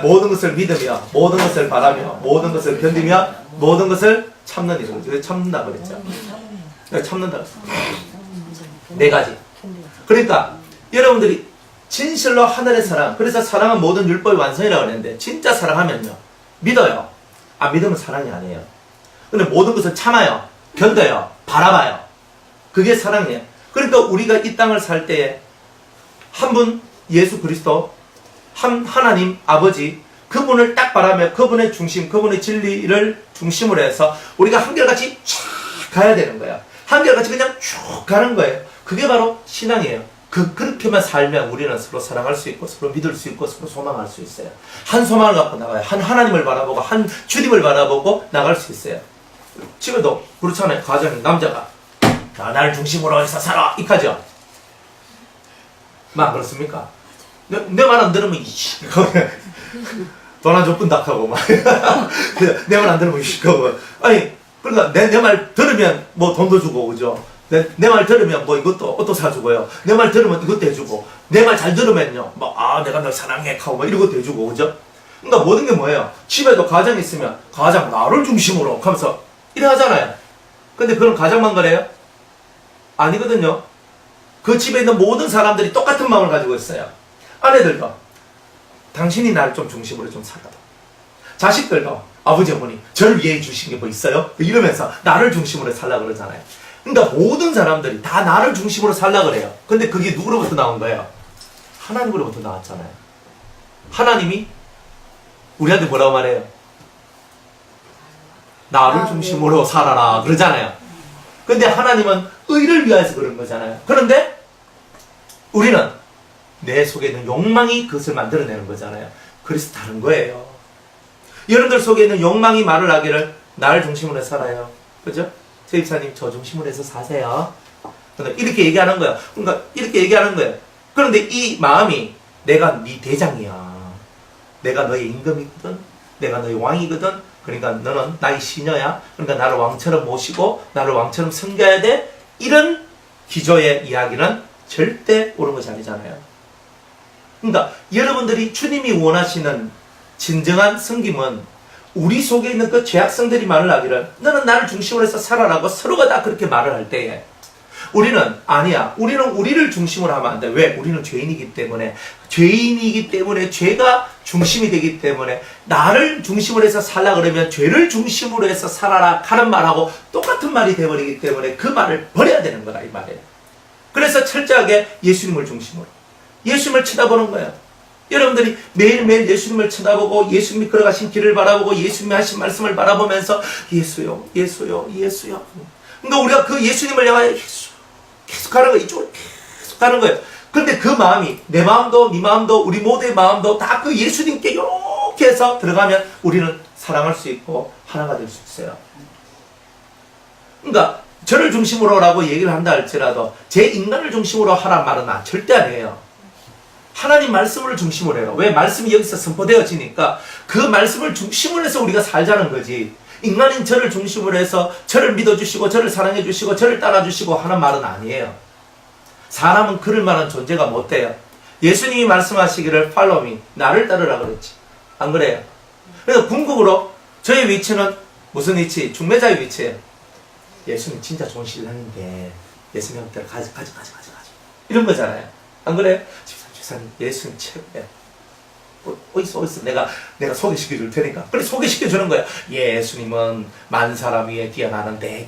모든 것을 믿으며 모든 것을 바라며 모든 것을 견디며 모든 것을 참는 이죠. 참는다 그랬죠. 참는다. 네 가지. 그러니까 여러분들이 진실로 하늘의 사랑, 그래서 사랑은 모든 율법의 완성이라고 하는데 진짜 사랑하면요 믿어요. 안 믿으면 사랑이 아니에요. 근데 모든 것을 참아요, 견뎌요, 바라봐요. 그게 사랑이에요. 그러니까 우리가 이 땅을 살 때에 한 분 예수 그리스도, 하나님 아버지, 그분을 딱 바라며 그분의 중심, 그분의 진리를 중심으로 해서 우리가 한결같이 쫙 가야 되는 거야. 한결같이 그냥 쭉 가는 거예요. 그게 바로 신앙이에요. 그렇게만 살면 우리는 서로 사랑할 수 있고 서로 믿을 수 있고 서로 소망할 수 있어요. 한 소망을 갖고 나가요. 한 하나님을 바라보고 한 주님을 바라보고 나갈 수 있어요. 집에도 그렇잖아요. 가정에 남자가 나를 중심으로 해서 살아 이까죠. 막 그렇습니까? 내 말 안 들으면 이씨 돈 안 줬군다 하고 막 내 말 안 들으면 이씨 하고 아니 그러니까 내 말 들으면 뭐 돈도 주고 그죠? 내 말 들으면 뭐 이것도 옷도 사주고요. 내 말 들으면 이것도 해주고 내 말 잘 들으면요 뭐 내가 널 사랑해 하고 뭐 이런 것도 해주고 그죠? 그러니까 모든 게 뭐예요? 집에도 가정이 있으면 가장 나를 중심으로 하면서 이래 하잖아요. 근데 그런 가정만 그래요? 아니거든요. 그 집에 있는 모든 사람들이 똑같은 마음을 가지고 있어요. 아내들도 당신이 나를 좀 중심으로 좀 살아봐. 자식들도 아버지 어머니 저를 위해 주신 게 뭐 있어요? 이러면서 나를 중심으로 살라 그러잖아요. 그러니까 모든 사람들이 다 나를 중심으로 살라 그래요. 근데 그게 누구로부터 나온 거예요? 하나님으로부터 나왔잖아요. 하나님이 우리한테 뭐라고 말해요? 나를 중심으로 살아라 그러잖아요. 근데 하나님은 의를 위하여서 그런 거잖아요. 그런데 우리는 내 속에 있는 욕망이 그것을 만들어내는 거잖아요. 그래서 다른 거예요. 여러분들 속에 있는 욕망이 말을 하기를 나를 중심으로 해서 살아요. 그죠? 제 입사님 저 중심으로 해서 사세요. 이렇게 얘기하는 거예요. 그러니까 이렇게 얘기하는 거예요. 그런데 이 마음이 내가 네 대장이야. 내가 너의 임금이거든. 내가 너의 왕이거든. 그러니까 너는 나의 시녀야. 그러니까 나를 왕처럼 모시고 나를 왕처럼 섬겨야 돼. 이런 기조의 이야기는 절대 옳은 것이 아니잖아요. 그러니까 여러분들이 주님이 원하시는 진정한 섬김은 우리 속에 있는 그 죄악성들이 말을 하기를 너는 나를 중심으로 해서 살아라고 서로가 다 그렇게 말을 할 때에 우리는 아니야. 우리는 우리를 중심으로 하면 안 돼. 왜? 우리는 죄인이기 때문에. 죄인이기 때문에 죄가 중심이 되기 때문에 나를 중심으로 해서 살라 그러면 죄를 중심으로 해서 살아라 하는 말하고 똑같은 말이 되어버리기 때문에 그 말을 버려야 되는 거다 이 말이에요. 그래서 철저하게 예수님을 중심으로 예수님을 쳐다보는 거예요. 여러분들이 매일매일 예수님을 쳐다보고 예수님이 걸어가신 길을 바라보고 예수님이 하신 말씀을 바라보면서 예수요 예수요 예수요. 그러니까 우리가 그 예수님을 향하여 계속 가는 거예요. 이쪽으로 계속 가는 거예요. 근데 그 마음이 내 마음도 네 마음도 우리 모두의 마음도 다 그 예수님께 이렇게 해서 들어가면 우리는 사랑할 수 있고 하나가 될 수 있어요. 그러니까 저를 중심으로라고 얘기를 한다 할지라도 제 인간을 중심으로 하란 말은 절대 아니에요. 하나님 말씀을 중심으로 해요. 왜? 말씀이 여기서 선포되어지니까 그 말씀을 중심으로 해서 우리가 살자는 거지. 인간인 저를 중심으로 해서 저를 믿어주시고 저를 사랑해주시고 저를 따라주시고 하는 말은 아니에요. 사람은 그럴 만한 존재가 못 돼요. 예수님이 말씀하시기를 follow me, 나를 따르라 그랬지. 안 그래요? 그래서 궁극으로 저의 위치는 무슨 위치? 중매자의 위치예요. 예수님 진짜 좋은 신랑인데 예수님한테 가지 이런 거잖아요. 안 그래요? 집사님 예수님 최고예요. 어딨어 내가 소개시켜 줄 테니까. 그래 소개시켜 주는 거야. 예수님은 만 사람 위에 뛰어나는데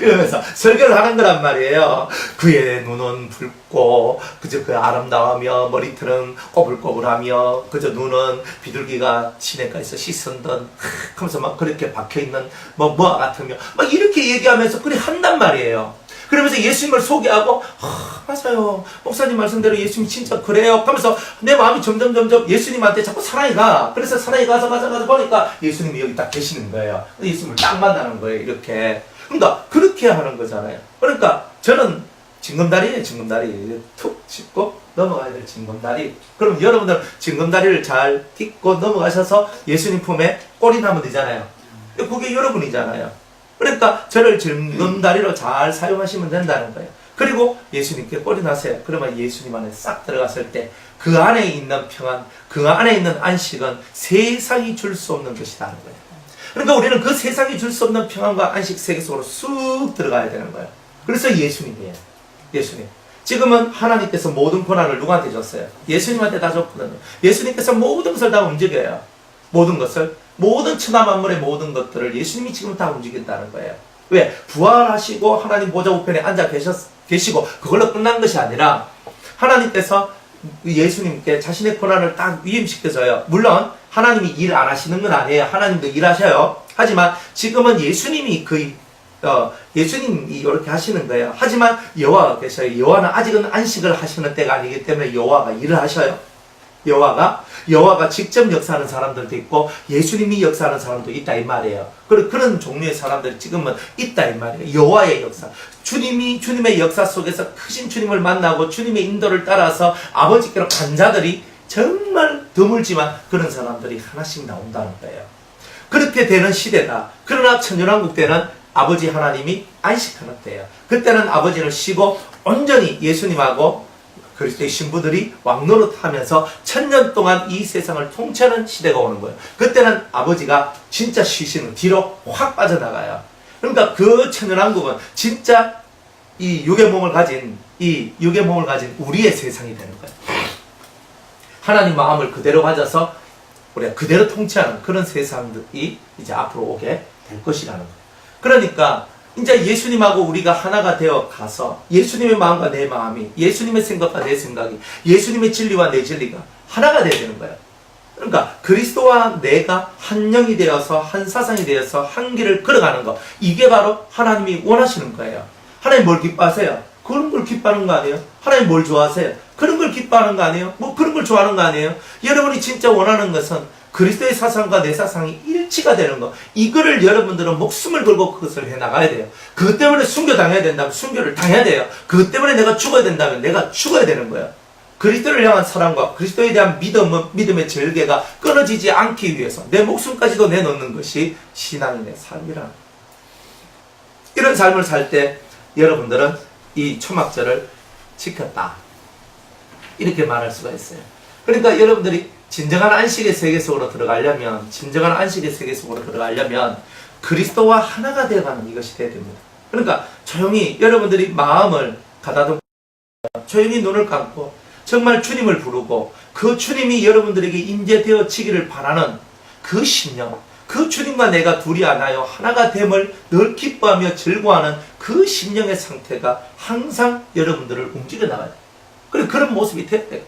이러면서 설교를 하는 거란 말이에요. 그의 눈은 붉고 그저 그 아름다우며 머리털은 꼬불꼬불하며 그저 눈은 비둘기가 시냇가에서 씻은 듯 하면서 막 그렇게 박혀있는 뭐와 같으며 막 이렇게 얘기하면서 그래 한단 말이에요. 그러면서 예수님을 소개하고 맞아요 목사님 말씀대로 예수님 진짜 그래요 하면서 내 마음이 점점 예수님한테 자꾸 사랑이 가. 그래서 사랑이 가서 보니까 예수님이 여기 딱 계시는 거예요. 예수님을 딱 만나는 거예요. 이렇게. 그러니까 그렇게 하는 거잖아요. 그러니까 저는 징검다리예요. 징검다리 툭 짚고 넘어가야 될 징검다리. 그럼 여러분들 징검다리를 잘 딛고 넘어가셔서 예수님 품에 올인하면 되잖아요. 그게 여러분이잖아요. 그러니까 저를 징검다리로 잘 사용하시면 된다는 거예요. 그리고 예수님께 올인하세요. 그러면 예수님 안에 싹 들어갔을 때 그 안에 있는 평안, 그 안에 있는 안식은 세상이 줄 수 없는 것이라는 거예요. 그러니까 우리는 그 세상이 줄 수 없는 평안과 안식 세계 속으로 쑥 들어가야 되는 거예요. 그래서 예수님이에요. 예수님. 지금은 하나님께서 모든 권한을 누구한테 줬어요? 예수님한테 다 줬거든요. 예수님께서 모든 것을 다 움직여요. 모든 것을. 모든 천하만물의 모든 것들을 예수님이 지금 다 움직인다는 거예요. 왜? 부활하시고 하나님 보좌 우편에 앉아 계시고 그걸로 끝난 것이 아니라 하나님께서 예수님께 자신의 권한을 딱 위임시켜줘요. 물론 하나님이 일 안 하시는 건 아니에요. 하나님도 일하셔요. 하지만 지금은 예수님이 예수님이 이렇게 하시는 거예요. 하지만 여호와가 계셔요. 여호와는 아직은 안식을 하시는 때가 아니기 때문에 여호와가 일을 하셔요. 여호와가 직접 역사하는 사람들도 있고 예수님이 역사하는 사람도 있다 이 말이에요. 그런 종류의 사람들이 지금은 있다 이 말이에요. 여호와의 역사. 주님의 역사 속에서 크신 주님을 만나고 주님의 인도를 따라서 아버지께로 간 자들이 정말 드물지만 그런 사람들이 하나씩 나온다는 거예요. 그렇게 되는 시대다. 그러나 천년왕국 때는 아버지 하나님이 안식하는 때예요. 그때는 아버지는 쉬고 온전히 예수님하고 그리스도의 신부들이 왕노릇하면서 1000년 동안 이 세상을 통치하는 시대가 오는 거예요. 그때는 아버지가 진짜 쉬시는 뒤로 확 빠져나가요. 그러니까 그 천년왕국은 진짜 이 육의 몸을 가진 우리의 세상이 되는 거예요. 하나님 마음을 그대로 가져서 우리가 그대로 통치하는 그런 세상들이 이제 앞으로 오게 될 것이라는 거예요. 그러니까 이제 예수님하고 우리가 하나가 되어 가서 예수님의 마음과 내 마음이, 예수님의 생각과 내 생각이, 예수님의 진리와 내 진리가 하나가 되어야 되는 거예요. 그러니까 그리스도와 내가 한 영이 되어서 한 사상이 되어서 한 길을 걸어가는 것, 이게 바로 하나님이 원하시는 거예요. 하나님 뭘 기뻐하세요? 그런 걸 기뻐하는 거 아니에요? 하나님 뭘 좋아하세요? 그런 걸 기뻐하는 거 아니에요? 뭐 그런 걸 좋아하는 거 아니에요? 여러분이 진짜 원하는 것은 그리스도의 사상과 내 사상이 일치가 되는 것. 이거를 여러분들은 목숨을 걸고 그것을 해나가야 돼요. 그것 때문에 순교당해야 된다면 순교를 당해야 돼요. 그것 때문에 내가 죽어야 된다면 내가 죽어야 되는 거예요. 그리스도를 향한 사랑과 그리스도에 대한 믿음의 절개가 끊어지지 않기 위해서 내 목숨까지도 내놓는 것이 신앙인의 삶이라는 거예요. 이런 삶을 살 때 여러분들은 이 초막절을 지켰다. 이렇게 말할 수가 있어요. 그러니까 여러분들이 진정한 안식의 세계 속으로 들어가려면 그리스도와 하나가 되어가는 이것이 되어야 됩니다. 그러니까 조용히 여러분들이 마음을 가다듬고 조용히 눈을 감고 정말 주님을 부르고 그 주님이 여러분들에게 임재되어지기를 바라는 그 심령, 그 주님과 내가 둘이 하나요 하나가 됨을 늘 기뻐하며 즐거워하는 그 심령의 상태가 항상 여러분들을 움직여 나가요. 그리고 그런 모습이 돼야 돼요.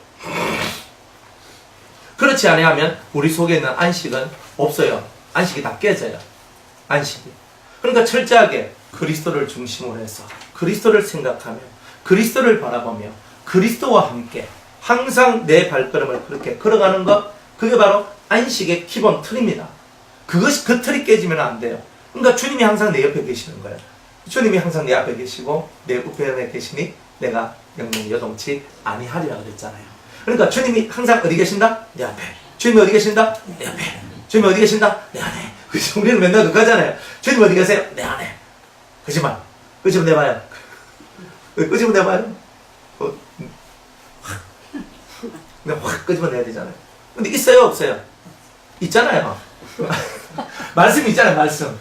그렇지 아니하면 우리 속에 있는 안식은 없어요. 안식이 다 깨져요. 안식이. 그러니까 철저하게 그리스도를 중심으로 해서 그리스도를 생각하며 그리스도를 바라보며 그리스도와 함께 항상 내 발걸음을 그렇게 걸어가는 것, 그게 바로 안식의 기본 틀입니다. 그 틀이 깨지면 안 돼요. 그러니까 주님이 항상 내 옆에 계시는 거예요. 주님이 항상 내 앞에 계시고 내 우편에 계시니 내가 영영 여동치 아니하리라 그랬잖아요. 그러니까 주님이 항상 어디 계신다? 내 앞에. 주님이 어디 계신다? 내 앞에. 주님이 어디 계신다? 내 안에. 그치? 우리는 맨날 그거잖아요. 주님 어디 계세요? 내 안에. 거짓말. 끄집어 내봐요. 끄집어 내봐요. 그냥 확 끄집어 내야 되잖아요. 근데 있어요? 없어요? 있잖아요. 말씀이 있잖아요. 말씀.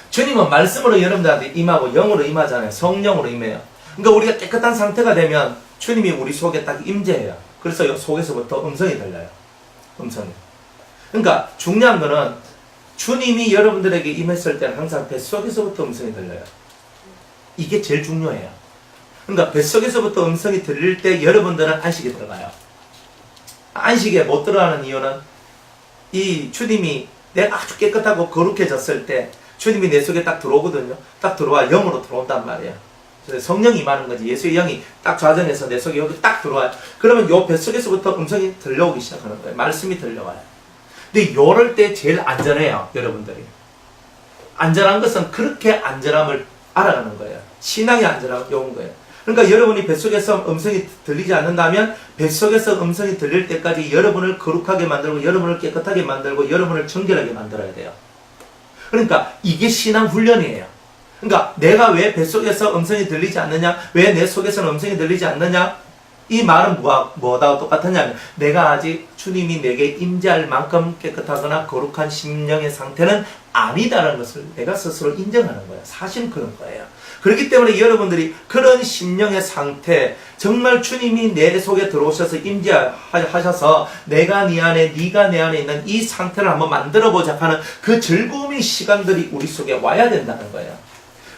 주님은 말씀으로 여러분들한테 임하고 영으로 임하잖아요. 성령으로 임해요. 그러니까 우리가 깨끗한 상태가 되면 주님이 우리 속에 딱 임재해요. 그래서 속에서부터 음성이 들려요. 음성이. 그러니까 중요한 거는 주님이 여러분들에게 임했을 때는 항상 뱃속에서부터 음성이 들려요. 이게 제일 중요해요. 그러니까 뱃속에서부터 음성이 들릴 때 여러분들은 안식에 들어가요. 안식에 못 들어가는 이유는 이 주님이 내가 아주 깨끗하고 거룩해졌을 때 주님이 내 속에 딱 들어오거든요. 딱 들어와 영으로 들어온단 말이에요. 성령이 임하는 거지. 예수의 영이 딱 좌정해서 내 속에 여기 딱 들어와요. 그러면 요 뱃속에서부터 음성이 들려오기 시작하는 거예요. 말씀이 들려와요. 근데 요럴 때 제일 안전해요. 여러분들이. 안전한 것은 그렇게 안전함을 알아가는 거예요. 신앙의 안전함을 요온 거예요. 그러니까 여러분이 뱃속에서 음성이 들리지 않는다면 뱃속에서 음성이 들릴 때까지 여러분을 거룩하게 만들고 여러분을 깨끗하게 만들고 여러분을 정결하게 만들어야 돼요. 그러니까 이게 신앙 훈련이에요. 그러니까 내가 왜 뱃속에서 음성이 들리지 않느냐? 왜 내 속에서는 음성이 들리지 않느냐? 이 말은 뭐하고 똑같느냐면 내가 아직 주님이 내게 임재할 만큼 깨끗하거나 거룩한 심령의 상태는 아니다라는 것을 내가 스스로 인정하는 거예요. 사실은 그런 거예요. 그렇기 때문에 여러분들이 그런 심령의 상태, 정말 주님이 내 속에 들어오셔서 임재하셔서 내가 네 안에, 네가 내 안에 있는 이 상태를 한번 만들어보자 하는 그 즐거움의 시간들이 우리 속에 와야 된다는 거예요.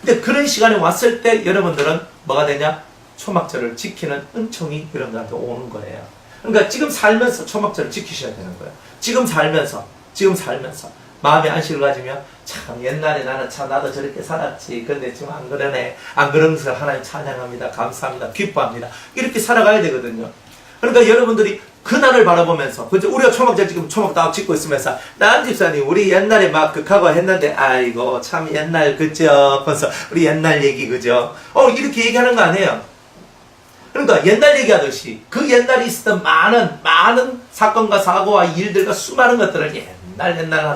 근데 그런 시간이 왔을 때 여러분들은 뭐가 되냐? 초막절을 지키는 은총이 여러분들한테 오는 거예요. 그러니까 지금 살면서 초막절을 지키셔야 되는 거예요. 지금 살면서 마음의 안식을 가지면 참 옛날에 나는 참 나도 저렇게 살았지. 그런데 지금 안 그러네. 안 그런 것을 하나님 찬양합니다. 감사합니다. 기뻐합니다. 이렇게 살아가야 되거든요. 그러니까 여러분들이 그날을 바라보면서, 그죠? 우리가 초막절 지금 초막 딱 짓고 있으면서, 난 집사님, 우리 옛날에 막 극하고 했는데, 아이고, 참 옛날, 그죠? 그래서 우리 옛날 얘기, 그죠? 이렇게 얘기하는 거 아니에요. 그러니까 옛날 얘기하듯이 그 옛날에 있었던 많은 사건과 사고와 일들과 수많은 것들을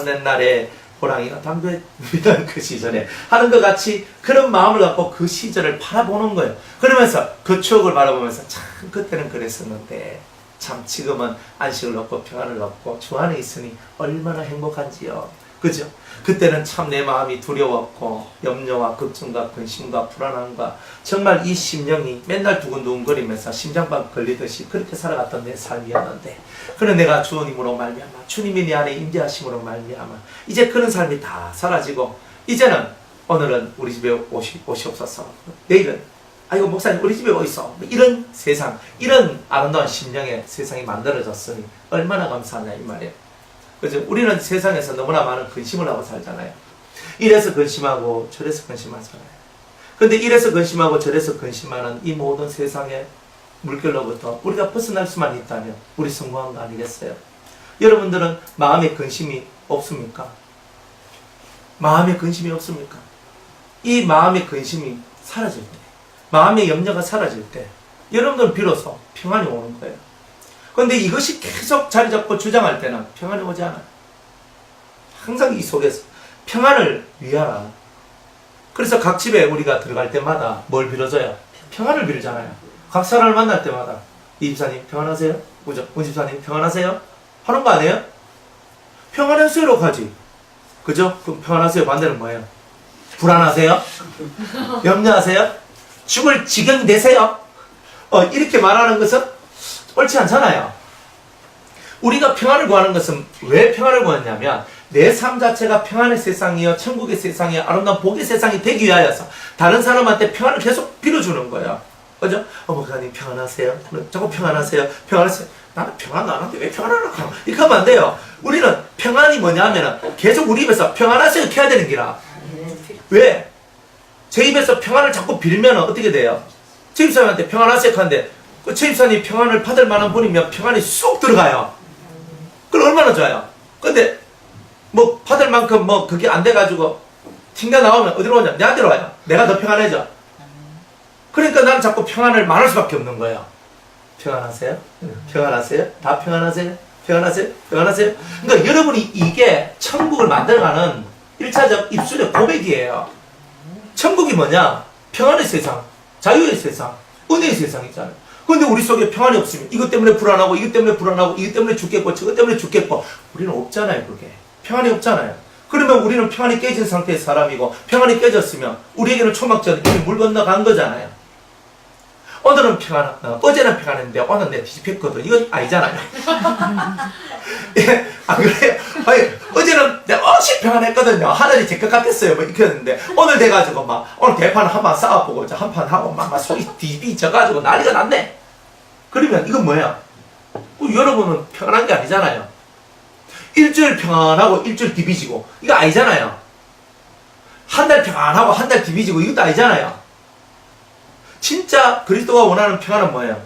옛날에 호랑이가 담배 피던 그 시절에 하는 것 같이 그런 마음을 갖고 그 시절을 바라보는 거예요. 그러면서 그 추억을 바라보면서 참 그때는 그랬었는데 참 지금은 안식을 얻고 평안을 얻고 주 안에 있으니 얼마나 행복한지요. 그죠? 그때는 참 내 마음이 두려웠고 염려와 걱정과 근심과 불안함과 정말 이 심령이 맨날 두근두근거리면서 심장병 걸리듯이 그렇게 살아갔던 내 삶이었는데, 그런 내가 주님으로 말미암아 주님이 내 안에 임재하심으로 말미암아 이제 그런 삶이 다 사라지고 이제는 오늘은 우리 집에 오시옵소서, 내일은 아이고 목사님 우리 집에 어딨어, 이런 세상, 이런 아름다운 심령의 세상이 만들어졌으니 얼마나 감사하냐 이 말이에요. 그죠? 우리는 세상에서 너무나 많은 근심을 하고 살잖아요. 이래서 근심하고 저래서 근심하잖아요. 근데 이래서 근심하고 저래서 근심하는 이 모든 세상의 물결로부터 우리가 벗어날 수만 있다면 우리 성공한 거 아니겠어요? 여러분들은 마음에 근심이 없습니까? 마음에 근심이 없습니까? 이 마음의 근심이 사라질 때, 마음의 염려가 사라질 때 여러분들은 비로소 평안이 오는 거예요. 그런데 이것이 계속 자리 잡고 주장할 때는 평안이 오지 않아요. 항상 이 속에서 평안을 위하라. 그래서 각 집에 우리가 들어갈 때마다 뭘 빌어줘요? 평안을 빌잖아요. 각 사람을 만날 때마다 이 집사님 평안하세요? 그죠? 우 집사님 평안하세요? 하는 거 아니에요? 평안하세요로 가지. 그죠? 그럼 평안하세요 반대는 뭐예요? 불안하세요? 염려하세요? 죽을 지경이 되세요? 이렇게 말하는 것은 옳지 않잖아요. 우리가 평안을 구하는 것은 왜 평안을 구하냐면 내 삶 자체가 평안의 세상이요 천국의 세상이요 아름다운 복의 세상이 되기 위하여서 다른 사람한테 평안을 계속 빌어주는 거예요. 그죠? 목사님 평안하세요? 자꾸 평안하세요? 평안하세요? 나는 평안 안 하는데 왜 평안을 하고 이렇게 하면 안 돼요. 우리는 평안이 뭐냐면 계속 우리 입에서 평안하세요 이렇게 해야 되는 기라. 왜? 제 입에서 평안을 자꾸 빌면 어떻게 돼요? 제 입사람한테 평안하세요 하는데 그 최입사님 평안을 받을 만한 분이면 평안이 쏙 들어가요. 그럼 얼마나 좋아요. 근데 뭐 받을 만큼 뭐 그게 안 돼가지고 튕겨 나오면 어디로 오냐? 내한테로 와요. 내가 더 평안해져. 그러니까 나는 자꾸 평안을 말할 수밖에 없는 거예요. 평안하세요? 평안하세요? 다 평안하세요? 평안하세요? 평안하세요? 그러니까 여러분이 이게 천국을 만들어가는 1차적 입술의 고백이에요. 천국이 뭐냐? 평안의 세상, 자유의 세상, 은혜의 세상이잖아요. 근데 우리 속에 평안이 없으면 이것 때문에 불안하고 이것 때문에 불안하고 이것 때문에 죽겠고 저것 때문에 죽겠고 우리는 없잖아요. 그게 평안이 없잖아요. 그러면 우리는 평안이 깨진 상태의 사람이고 평안이 깨졌으면 우리에게는 초막전 이미 물 건너간 거잖아요. 오늘은 어제는 평안했는데 오늘 내가 뒤집혔거든. 이건 아니잖아요. 예, 안 그래요? 아니, 어제는 내가 어시 평안했거든요. 하늘이 제 것 같았어요. 뭐 이렇게 했는데 오늘 돼가지고 막 오늘 대판 한판 싸워보고 한 판 하고 막 속이 뒤집혀가지고 난리가 났네. 그러면 이건 뭐야? 여러분은 평안한 게 아니잖아요. 일주일 평안하고 일주일 뒤비지고 이거 아니잖아요. 한 달 평안하고 한 달 뒤비지고 이것도 아니잖아요. 진짜 그리스도가 원하는 평안은 뭐예요?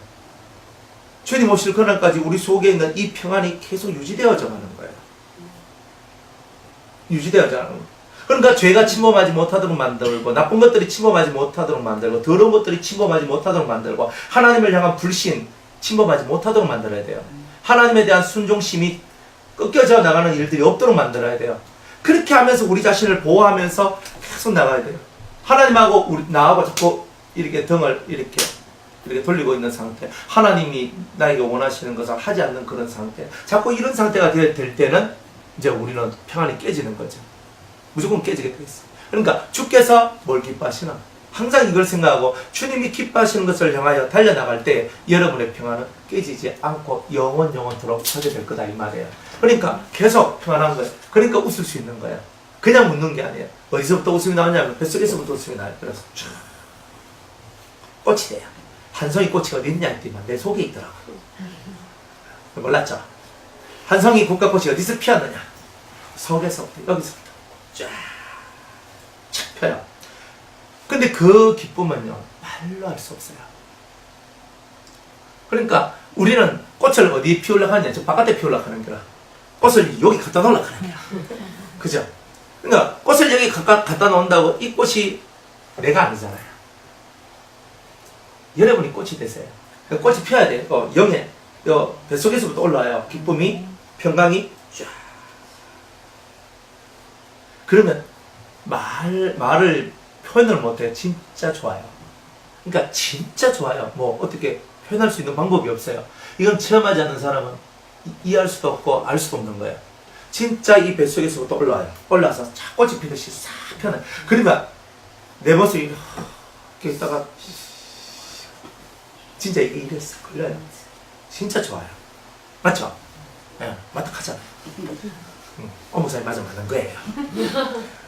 주님 오실 그날까지 우리 속에 있는 이 평안이 계속 유지되어져 가는 거예요. 유지되어져 가는 거예요. 그러니까 죄가 침범하지 못하도록 만들고 나쁜 것들이 침범하지 못하도록 만들고 더러운 것들이 침범하지 못하도록 만들고 하나님을 향한 불신 침범하지 못하도록 만들어야 돼요. 하나님에 대한 순종심이 꺾여져 나가는 일들이 없도록 만들어야 돼요. 그렇게 하면서 우리 자신을 보호하면서 계속 나가야 돼요. 하나님하고 나하고 자꾸 이렇게 등을 이렇게 돌리고 있는 상태, 하나님이 나에게 원하시는 것을 하지 않는 그런 상태, 자꾸 이런 상태가 될 때는 이제 우리는 평안이 깨지는 거죠. 무조건 깨지게 돼 있어. 그러니까 주께서 뭘 기뻐하시나? 항상 이걸 생각하고 주님이 기뻐하시는 것을 향하여 달려나갈 때 여러분의 평안은 깨지지 않고 영원토록 서게 될 거다 이 말이에요. 그러니까 계속 평안한 거예요. 그러니까 웃을 수 있는 거예요. 그냥 웃는 게 아니에요. 어디서부터 웃음이 나오냐면 뱃속에서부터 웃음이 나요. 그래서 꽃이 돼요. 한 송이 꽃이 어디 있냐 했더니 내 속에 있더라고. 몰랐죠? 한 송이 국화꽃이 어디서 피었느냐? 속에서부터 여기서부터 쫙 펴요. 근데 그 기쁨은요 말로 할 수 없어요. 그러니까 우리는 꽃을 어디 피우려고 하냐? 저 바깥에 피우려고 하는 거라. 꽃을 여기 갖다 놓으려고 하는 거야. 그죠? 그러니까 꽃을 여기 갖다 놓는다고 이 꽃이 내가 아니잖아요. 여러분이 꽃이 되세요. 꽃이 피어야 돼요. 영에 뱃속에서부터 올라와요. 기쁨이, 평강이 쫙. 그러면 말을 표현을 못해요. 진짜 좋아요. 그러니까 진짜 좋아요. 뭐 어떻게 표현할 수 있는 방법이 없어요. 이건 체험하지 않는 사람은 이해할 수도 없고 알 수도 없는 거예요. 진짜 이 뱃속에서부터 올라와요. 올라와서 꽃이 피듯이 싹 펴나요. 그러니까 내 모습이 이렇게 있다가 진짜 이게 이랬어. 걸려요. 진짜 좋아요. 맞죠? 네, 마탁하잖아요. 목사님 맞아 맞는 거예요.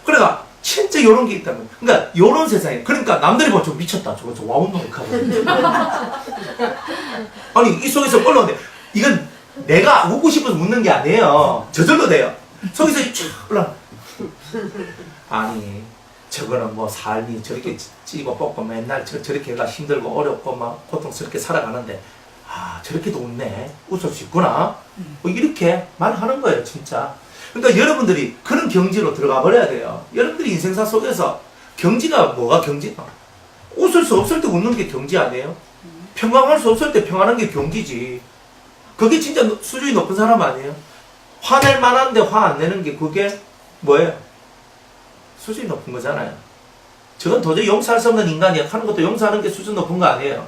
그러니까 진짜 요런 게 있다면, 그러니까 요런 세상에, 그러니까 남들이 보면 좀 미쳤다. 저거 와운동을 하고. 아니 이 속에서 올라오는데 이건 내가 웃고 싶어서 웃는 게 아니에요. 저절로 돼요. 속에서 쫙 올라. 아니 저거는 뭐 삶이 저렇게 찌고 뽑고 맨날 저렇게 가 힘들고 어렵고 막 고통스럽게 살아가는데 저렇게도 웃네. 웃을 수 있구나. 뭐 이렇게 말하는 거예요 진짜. 그러니까 여러분들이 그런 경지로 들어가 버려야 돼요. 여러분들이 인생사 속에서 경지가 뭐가 경지가? 웃을 수 없을 때 웃는 게 경지 아니에요? 평강할 수 없을 때 평안한 게 경지지. 그게 진짜 수준이 높은 사람 아니에요? 화낼 만한데 화 안 내는 게 그게 뭐예요? 수준이 높은 거잖아요. 저건 도저히 용서할 수 없는 인간이야. 하는 것도 용서하는 게 수준 높은 거 아니에요.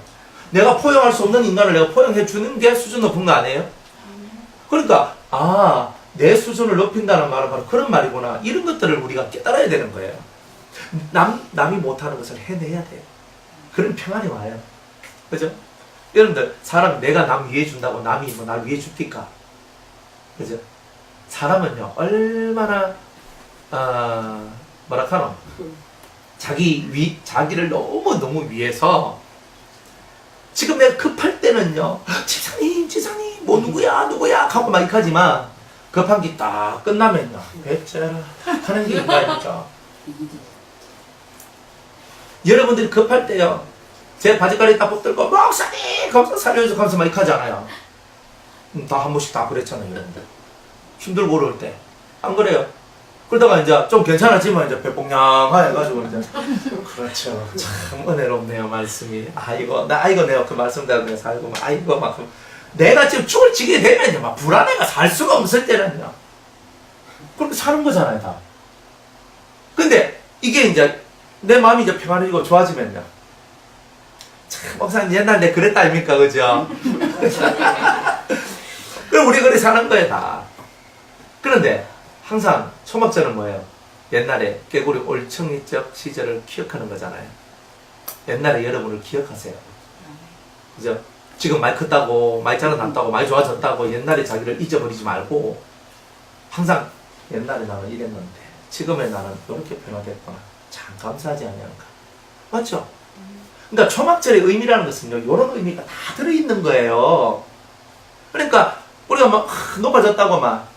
내가 포용할 수 없는 인간을 내가 포용해 주는 게 수준 높은 거 아니에요? 그러니까 내 수준을 높인다는 말은 바로 그런 말이구나. 이런 것들을 우리가 깨달아야 되는 거예요. 남이 못하는 것을 해내야 돼요. 그런 평안이 와요. 그죠? 여러분들 사람 내가 남 위해 준다고 남이 뭐 날 위해 줍니까? 그죠? 사람은요 얼마나 뭐랄까노 자기를 너무 위해서 지금 내가 급할 때는요 지사님 뭐 누구야 하고 막 이렇게 하지만 급한 게 딱 끝나면요 배째라 하는 게 인간이죠. 여러분들이 급할 때요 제 바지가리 딱 붙들고 목사님 감사 살려줘 하면서 막 이렇게 하잖아요. 다 한 번씩 다 그랬잖아요. 여러분들 힘들고 어려울 때 안 그래요? 그러다가 이제 좀 괜찮아지면 이제 배뽕냥하 해가지고 이제 그렇죠. 참 은혜롭네요 말씀이. 아이고 내가 그 말씀대로 내가 살고 막 아이고 막 내가 지금 죽을 지게 되면 막 불안해가 살 수가 없을 때는요. 그렇게 사는 거잖아요 다. 근데 이게 이제 내 마음이 이제 평안해지고 좋아지면요. 참 목사님 옛날 내 그랬다 아닙니까 그죠? 그럼 우리 그렇게 사는 거예요 다. 그런데 항상 초막절은 뭐예요? 옛날에 깨구리 올챙이적 시절을 기억하는 거잖아요. 옛날에 여러분을 기억하세요. 그죠? 지금 많이 컸다고, 많이 자라났다고, 많이 좋아졌다고 옛날에 자기를 잊어버리지 말고 항상 옛날에 나는 이랬는데 지금의 나는 이렇게 변화됐구나. 참 감사하지 않냐는가. 맞죠? 그러니까 초막절의 의미라는 것은요. 이런 의미가 다 들어있는 거예요. 그러니까 우리가 막 높아졌다고 막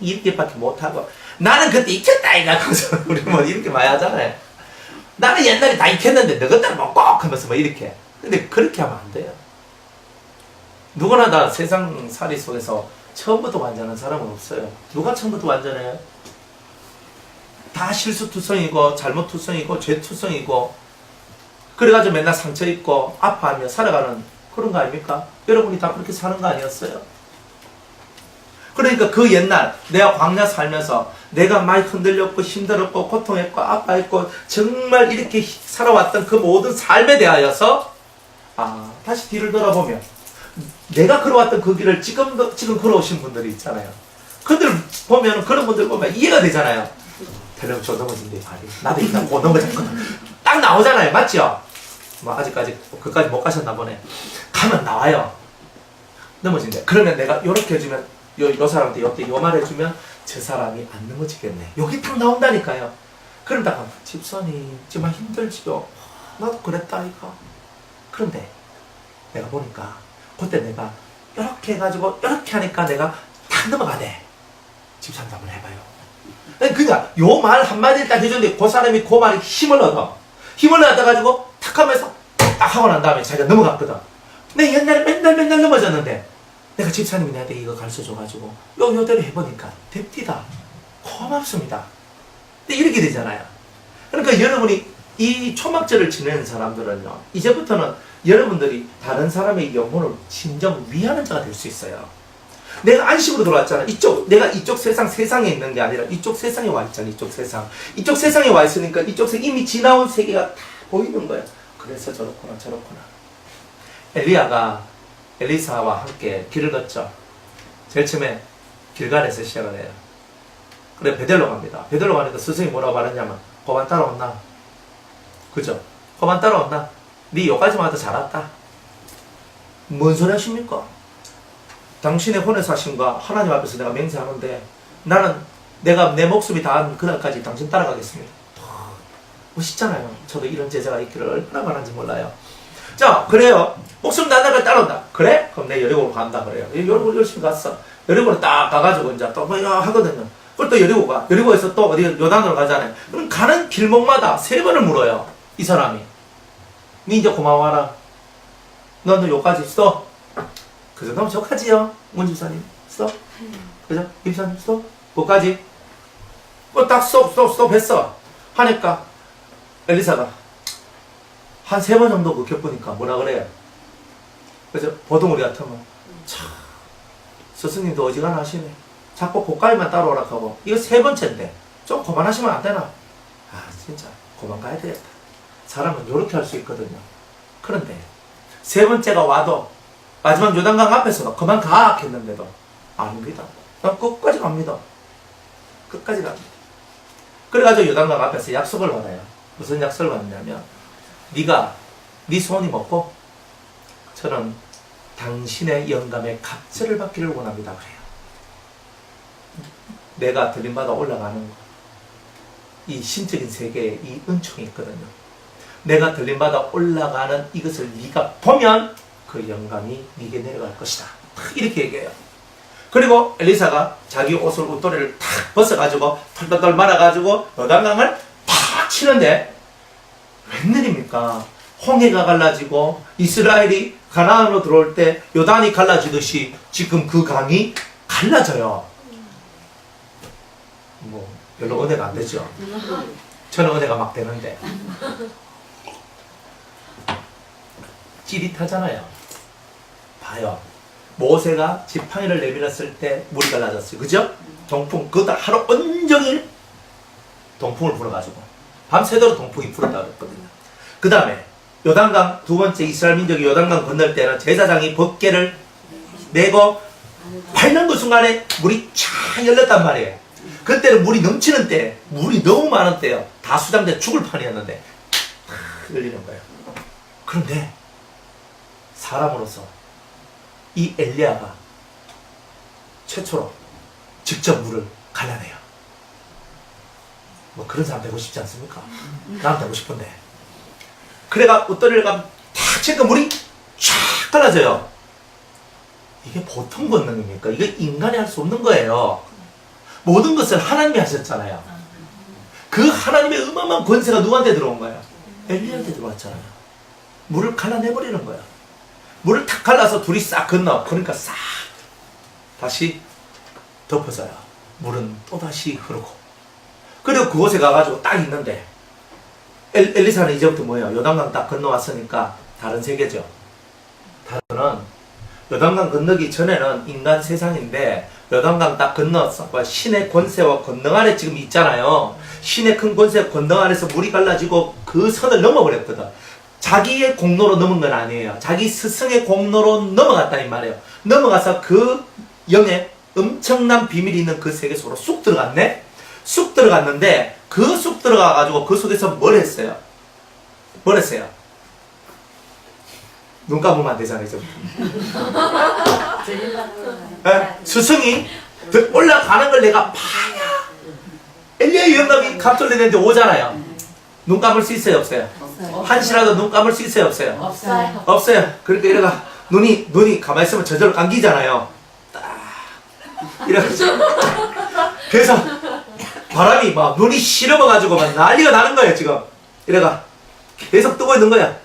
이렇게밖에 못하고 나는 그때 익혔다 이가면서 우리 뭐 이렇게 많이 하잖아요. 나는 옛날에 다 익혔는데 너 그때는 뭐꼭 하면서 뭐 이렇게. 근데 그렇게 하면 안 돼요. 누구나 다 세상살이 속에서 처음부터 완전한 사람은 없어요. 누가 처음부터 완전해요? 다 실수투성이고 잘못투성이고 죄투성이고 그래가지고 맨날 상처 입고 아파하며 살아가는 그런 거 아닙니까? 여러분이 다 그렇게 사는 거 아니었어요? 그러니까 그 옛날 내가 광야 살면서 내가 많이 흔들렸고 힘들었고 고통했고 아파했고 정말 이렇게 살아왔던 그 모든 삶에 대하여서 다시 뒤를 돌아보면 내가 걸어왔던 그 길을 지금 걸어오신 분들이 있잖아요. 그들 보면 그런 분들 보면 이해가 되잖아요. 대략 저 넘어진대 발이 나도 일단 못 넘어졌거든. 딱 나오잖아요. 맞죠? 뭐 아직까지 그까지 못 가셨나 보네. 가면 나와요. 넘어진대. 그러면 내가 요렇게 해주면 요 사람한테 요 말 해주면 저 사람이 안 넘어지겠네. 여기 딱 나온다니까요. 그러다가 집사님 정말 힘들지요. 나도 그랬다 이거. 그런데 내가 보니까 그때 내가 이렇게 해가지고 이렇게 하니까 내가 딱 넘어가네. 집사님 한번 해봐요. 그냥 요 말 한마디를 딱 해줬는데 그 사람이 그 말에 힘을 얻어. 힘을 얻어가지고 탁 하면서 딱 하고 난 다음에 자기가 넘어갔거든. 내 옛날에 맨날 넘어졌는데 내가 집사님이 나한테 이거 가르쳐줘가지고 요대로 해보니까 됩디다. 고맙습니다. 근데 이렇게 되잖아요. 그러니까 여러분이 이 초막절을 지내는 사람들은요. 이제부터는 여러분들이 다른 사람의 영혼을 진정 위하는 자가 될 수 있어요. 내가 안식으로 들어왔잖아. 내가 이쪽 세상에 있는 게 아니라 이쪽 세상에 와 있잖아. 이쪽 세상에 와 있으니까 이쪽 이미 지나온 세계가 다 보이는 거야. 그래서 저렇구나. 엘리야가 엘리사와 함께 길을 걷죠. 제일 처음에 길갈에서 시작을 해요. 그래 베델로 갑니다. 베델로 가니까 스승이 뭐라고 말했냐면 고만 따라왔나? 그죠? 고만 따라왔나? 네 여기까지만 와도 잘 왔다. 뭔 소리 하십니까? 당신의 혼의 사심과 하나님 앞에서 내가 맹세하는데 나는 내가 내 목숨이 다한 그날까지 당신 따라가겠습니다. 멋있잖아요. 저도 이런 제자가 있기를 얼마나 많은지 몰라요. 자, 그래요. 목숨 다한 날까지 따라온다. 그래? 그럼 내 여리고로 간다 그래요. 여리고 열심히 갔어. 여리고로 딱 가가지고 이제 또 뭐야 하거든요. 그걸 또 여리고 가. 여리고에서 또 어디 요단으로 가잖아요. 그럼 가는 길목마다 3번을 물어요. 이 사람이. 니 이제 고마워하라. 너는 요까지 써. 그 정도면 적하지요. 문 집사님 써. 그죠? 집사님 써. 그까지. 딱 스톱 했어. 하니까 엘리사가 한 3번 정도 그 겪으니까 뭐라 그래요? 그죠? 보통 우리 같으면 참 스승님도 어지간하 하시네. 자꾸 고가위만 따라오라 하고 이거 3번째인데 좀 그만하시면 안 되나? 진짜 그만 가야 되겠다. 사람은 이렇게 할 수 있거든요. 그런데 3번째가 와도 마지막 요단강 앞에서도 그만 가 했는데도 아닙니다. 난 끝까지 갑니다. 끝까지 갑니다. 그래가지고 요단강 앞에서 약속을 받아요. 무슨 약속을 받느냐면 네가 네 소원이 먹고 저는 당신의 영감의 갑절을 받기를 원합니다. 그래요. 내가 들림받아 올라가는 거. 이 신적인 세계에 이 은총이 있거든요. 내가 들림받아 올라가는 이것을 네가 보면 그 영감이 네게 내려갈 것이다. 이렇게 얘기해요. 그리고 엘리사가 자기 옷을 옷도리를 탁 벗어가지고 털털털 말아가지고 요단강을 팍 치는데 웬일입니까? 홍해가 갈라지고 이스라엘이 가나안으로 들어올 때 요단이 갈라지듯이 지금 그 강이 갈라져요. 뭐 별로 은혜가 안 되죠. 저는 은혜가 막 되는데 찌릿하잖아요. 봐요. 모세가 지팡이를 내밀었을 때 물이 갈라졌어요. 그죠? 동풍, 그다 하루 온종일 동풍을 불어가지고 밤새도록 동풍이 불었다고 했거든요. 그 다음에 요단강, 두 번째 이스라엘 민족이 요단강 건널 때는 제사장이 법궤를 메고 밟는 그 순간에 물이 쫙 열렸단 말이에요. 그때는 물이 넘치는 때, 물이 너무 많은 때요. 다 수장돼 죽을 판이었는데 탁 열리는 거예요. 그런데 사람으로서 이 엘리야가 최초로 직접 물을 갈라내요. 뭐 그런 사람 되고 싶지 않습니까? 난 되고 싶은데. 그래가 웃더리를 가면 탁 치니까 물이 쫙 갈라져요. 이게 보통 권능입니까? 이게 인간이 할 수 없는 거예요. 모든 것을 하나님이 하셨잖아요. 그 하나님의 어마어마한 권세가 누구한테 들어온 거예요? 엘리야한테 들어왔잖아요. 물을 갈라내버리는 거예요. 물을 탁 갈라서 둘이 싹 건너. 그러니까 싹 다시 덮어져요. 물은 또다시 흐르고. 그리고 그곳에 가가지고 딱 있는데 엘리사는 이제부터 뭐예요? 요단강 딱 건너왔으니까 다른 세계죠. 다른 요단강 건너기 전에는 인간 세상인데 요단강 딱 건너서 신의 권세와 권능 아래 지금 있잖아요. 신의 큰 권세와 권능 아래서 물이 갈라지고 그 선을 넘어버렸거든. 자기의 공로로 넘은 건 아니에요. 자기 스승의 공로로 넘어갔다 이 말이에요. 넘어가서 그 영에 엄청난 비밀이 있는 그 세계 속으로 쑥 들어갔네? 쑥 들어갔는데 그 쑥 들어가가지고 그 속에서 뭘 했어요? 뭘 했어요? 눈 감으면 안 되잖아요. 스승이 올라가는 걸 내가 봐야 엘리야의 영감이 갑절되는데 오잖아요. 눈 감을 수 있어요? 없어요? 한시라도 눈 감을 수 있어요? 없어요? 없어요. 없어요. 그러니까 이래가 눈이 가만히 있으면 저절로 감기잖아요. 딱 이래가지고 그래서 바람이 막 눈이 시려워가지고 막 난리가 나는 거예요 지금. 이래가 계속 뜨고 있는 거야.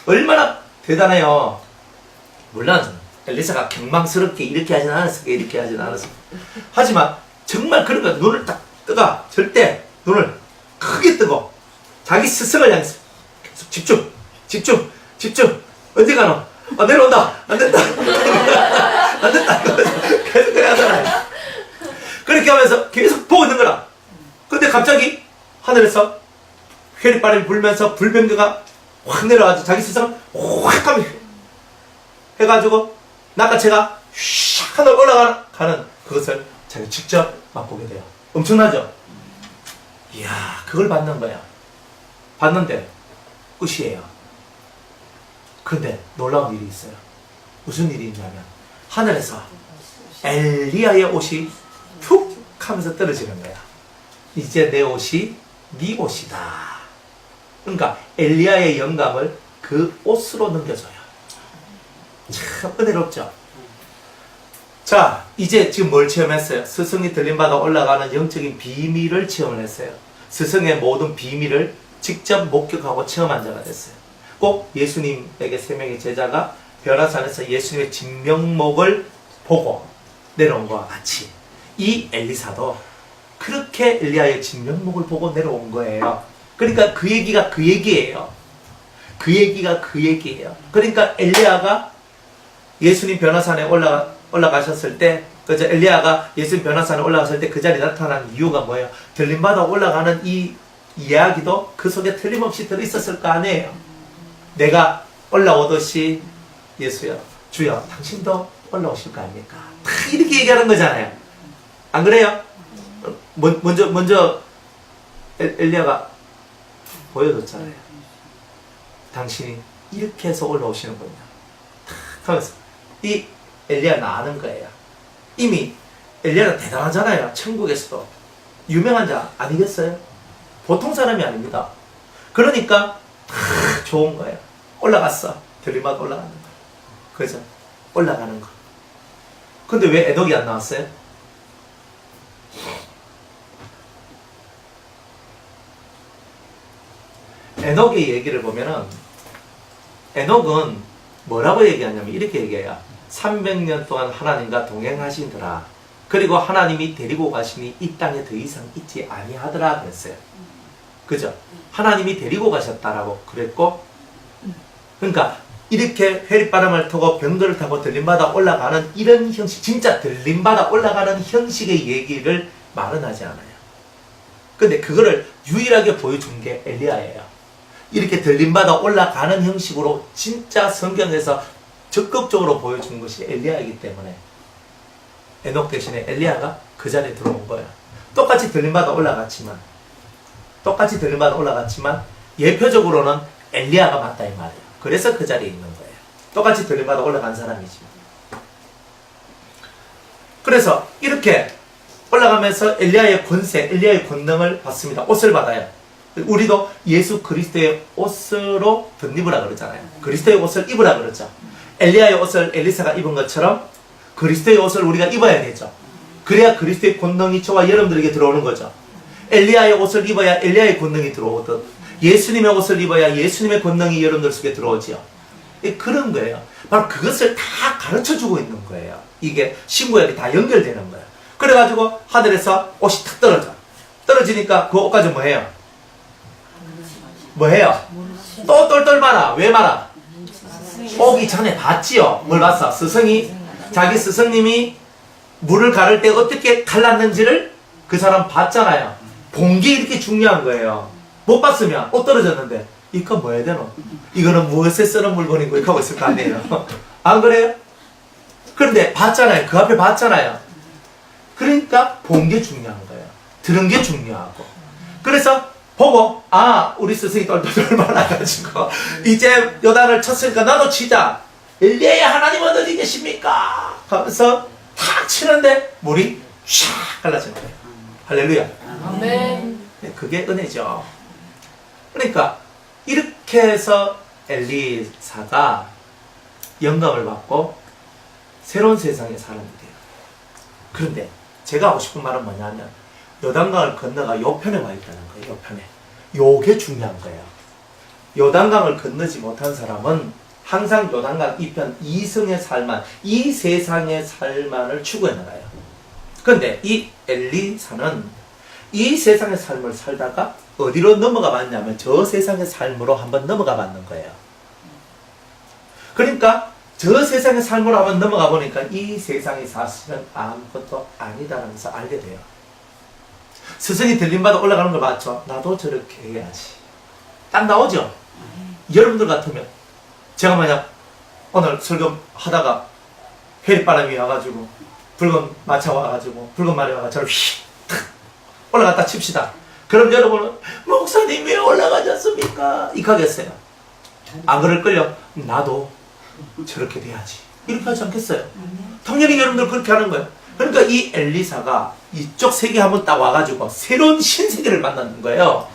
얼마나 대단해요. 물론 엘리사가 경망스럽게 이렇게 하진 않았을 거예요. 이렇게 하진 않았을 거예요. 하지만 정말 그런 거야. 눈을 딱 뜨가 절대 눈을 크게 뜨고 자기 스승을 향해서 계속 집중 어디 가노? 내려온다. 안 된다. 안 된다. 계속 그래 하잖아요. 그렇게 하면서 계속 보고 있는 거라. 근데 갑자기 하늘에서 회리바람이 불면서 불병거가 확 내려가지고 자기 스승을 확 하면 해가지고 낚아채가 휙 하늘 올라가는 그것을 자기가 직접 맛보게 돼요. 엄청나죠? 이야, 그걸 받는 거야. 봤는데 끝이에요. 그런데 놀라운 일이 있어요. 무슨 일이 있냐면 하늘에서 엘리야의 옷이 툭 하면서 떨어지는 거야. 이제 내 옷이 네 옷이다. 그러니까 엘리야의 영감을 그 옷으로 넘겨줘요. 참 은혜롭죠? 자, 이제 지금 뭘 체험했어요? 스승이 들림받아 올라가는 영적인 비밀을 체험을 했어요. 스승의 모든 비밀을 직접 목격하고 체험한 자가 됐어요. 꼭 예수님에게 세 명의 제자가 벼라산에서 예수님의 진면목을 보고 내려온 것과 같이 이 엘리사도 그렇게 엘리야의 진면목을 보고 내려온 거예요. 그러니까 그 얘기가 그 얘기예요. 그 얘기가 그 얘기예요. 그러니까 엘리야가 예수님 변화산에 올라가셨을 때, 그죠? 엘리야가 예수님 변화산에 올라갔을 때 그 자리에 나타난 이유가 뭐예요? 들림받아 올라가는 이 이야기도 그 속에 틀림없이 들어있었을 거 아니에요. 내가 올라오듯이 예수여, 주여, 당신도 올라오실 거 아닙니까? 다 이렇게 얘기하는 거잖아요. 안 그래요? 먼저 엘리야가 보여줬잖아요. 당신이 이렇게 해서 올라오시는군요. 탁 하면서 이 엘리야는 아는 거예요. 이미 엘리야는 대단하잖아요. 천국에서도 유명한 자 아니겠어요? 보통 사람이 아닙니다. 그러니까 탁 좋은 거예요. 올라갔어. 들림받아 올라가는 거. 그죠? 올라가는 거. 근데 왜 에녹이 안 나왔어요? 에녹의 얘기를 보면은 에녹은 뭐라고 얘기하냐면 이렇게 얘기해요. 300년 동안 하나님과 동행하시더라. 그리고 하나님이 데리고 가시니 이 땅에 더 이상 있지 아니하더라 그랬어요. 그죠? 하나님이 데리고 가셨다라고 그랬고, 그러니까 이렇게 회리바람을 타고 병거를 타고 들림받아 올라가는 이런 형식, 진짜 들림받아 올라가는 형식의 얘기를 말은 하지 않아요. 근데 그거를 유일하게 보여준 게 엘리야예요. 이렇게 들림받아 올라가는 형식으로 진짜 성경에서 적극적으로 보여준 것이 엘리야이기 때문에 에녹 대신에 엘리야가 그 자리에 들어온 거예요. 똑같이 들림받아 올라갔지만 예표적으로는 엘리야가 맞다 이 말이에요. 그래서 그 자리에 있는 거예요. 똑같이 들림받아 올라간 사람이지만. 그래서 이렇게 올라가면서 엘리야의 권세, 엘리야의 권능을 받습니다. 옷을 받아요. 우리도 예수 그리스도의 옷으로 덧입으라 그러잖아요. 그리스도의 옷을 입으라 그러죠. 엘리야의 옷을 엘리사가 입은 것처럼 그리스도의 옷을 우리가 입어야 되죠. 그래야 그리스도의 권능이 저와 여러분들에게 들어오는 거죠. 엘리야의 옷을 입어야 엘리야의 권능이 들어오듯 예수님의 옷을 입어야 예수님의 권능이 여러분들 속에 들어오지요. 그런 거예요. 바로 그것을 다 가르쳐주고 있는 거예요. 이게 신구약이 다 연결되는 거예요. 그래가지고 하늘에서 옷이 탁 떨어지니까 그 옷까지 뭐해요? 또 똘똘 말아. 왜 말아? 오기 전에 봤지요. 뭘 봤어? 스승이 자기 스승님이 물을 가를 때 어떻게 갈랐는지를 그 사람 봤잖아요. 본 게 이렇게 중요한 거예요. 못 봤으면 옷 떨어졌는데 이거 뭐 해야 되노? 이거는 무엇에 쓰는 물건이고 이렇게 하고 있을 거 아니에요. 안 그래요? 그런데 봤잖아요. 그 앞에 봤잖아요. 그러니까 본 게 중요한 거예요. 들은 게 중요하고. 그래서 보고 우리 스승이 똘똘 말아가지고 이제 요단을 쳤으니까 나도 치자. 엘리야의 하나님은 어디 계십니까? 하면서 탁 치는데 물이 샥 갈라지는 거예요. 할렐루야. 아멘. 네, 그게 은혜죠. 그러니까 이렇게 해서 엘리사가 영감을 받고 새로운 세상의 사람이 돼요. 그런데 제가 하고 싶은 말은 뭐냐면 요단강을 건너가 요편에 와 있다는 거예요. 요편에. 요게 중요한 거예요. 요단강을 건너지 못한 사람은 항상 요단강 이편 이승의 삶만, 이 세상의 삶만을 추구해 나가요. 그런데 이 엘리사는 이 세상의 삶을 살다가 어디로 넘어가 봤냐면 저 세상의 삶으로 한번 넘어가 봤는 거예요. 그러니까 저 세상의 삶으로 한번 넘어가 보니까 이 세상이 사실은 아무것도 아니다라면서 알게 돼요. 스승이 들림받아 올라가는 걸 봤죠. 나도 저렇게 해야지. 딱 나오죠. 여러분들 같으면 제가 만약 오늘 설교하다가 회리바람이 와가지고 붉은 마차 와가지고 붉은 말이 와가지고 저를 휙 올라갔다 칩시다. 그럼 여러분은 목사님 왜 올라가셨습니까? 이렇게 하겠어요. 안 그럴걸요? 나도 저렇게 돼야지. 이렇게 하지 않겠어요? 당연히 여러분들 그렇게 하는 거예요. 그러니까 이 엘리사가 이쪽 세계 한번 딱 와가지고 새로운 신세계를 만나는 거예요.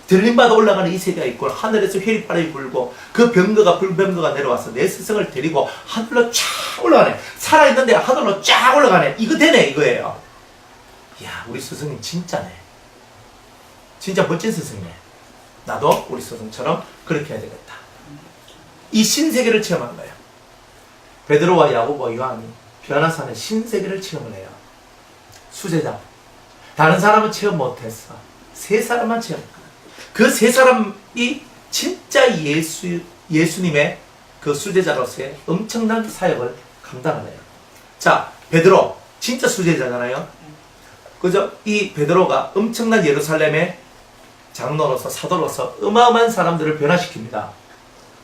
들림받아 올라가는 이 세계가 있고 하늘에서 회리바람이 불고 그 병거가 불병거가 내려와서 내 스승을 데리고 하늘로 쫙 올라가네. 살아있는데 하늘로 쫙 올라가네. 이거 되네 이거예요. 이야 우리 스승님 진짜네. 진짜 멋진 스승이네. 나도 우리 스승처럼 그렇게 해야 되겠다. 이 신세계를 체험한 거예요. 베드로와 야고보와 요한이 변화산의 신세계를 체험을 해요. 수제자. 다른 사람은 체험 못했어. 세 사람만 체험했거든. 그 세 사람이 진짜 예수님의 그 수제자로서의 엄청난 사역을 감당하네요. 자, 베드로 진짜 수제자잖아요. 그죠? 이 베드로가 엄청난 예루살렘의 장로로서 사도로서 어마어마한 사람들을 변화시킵니다.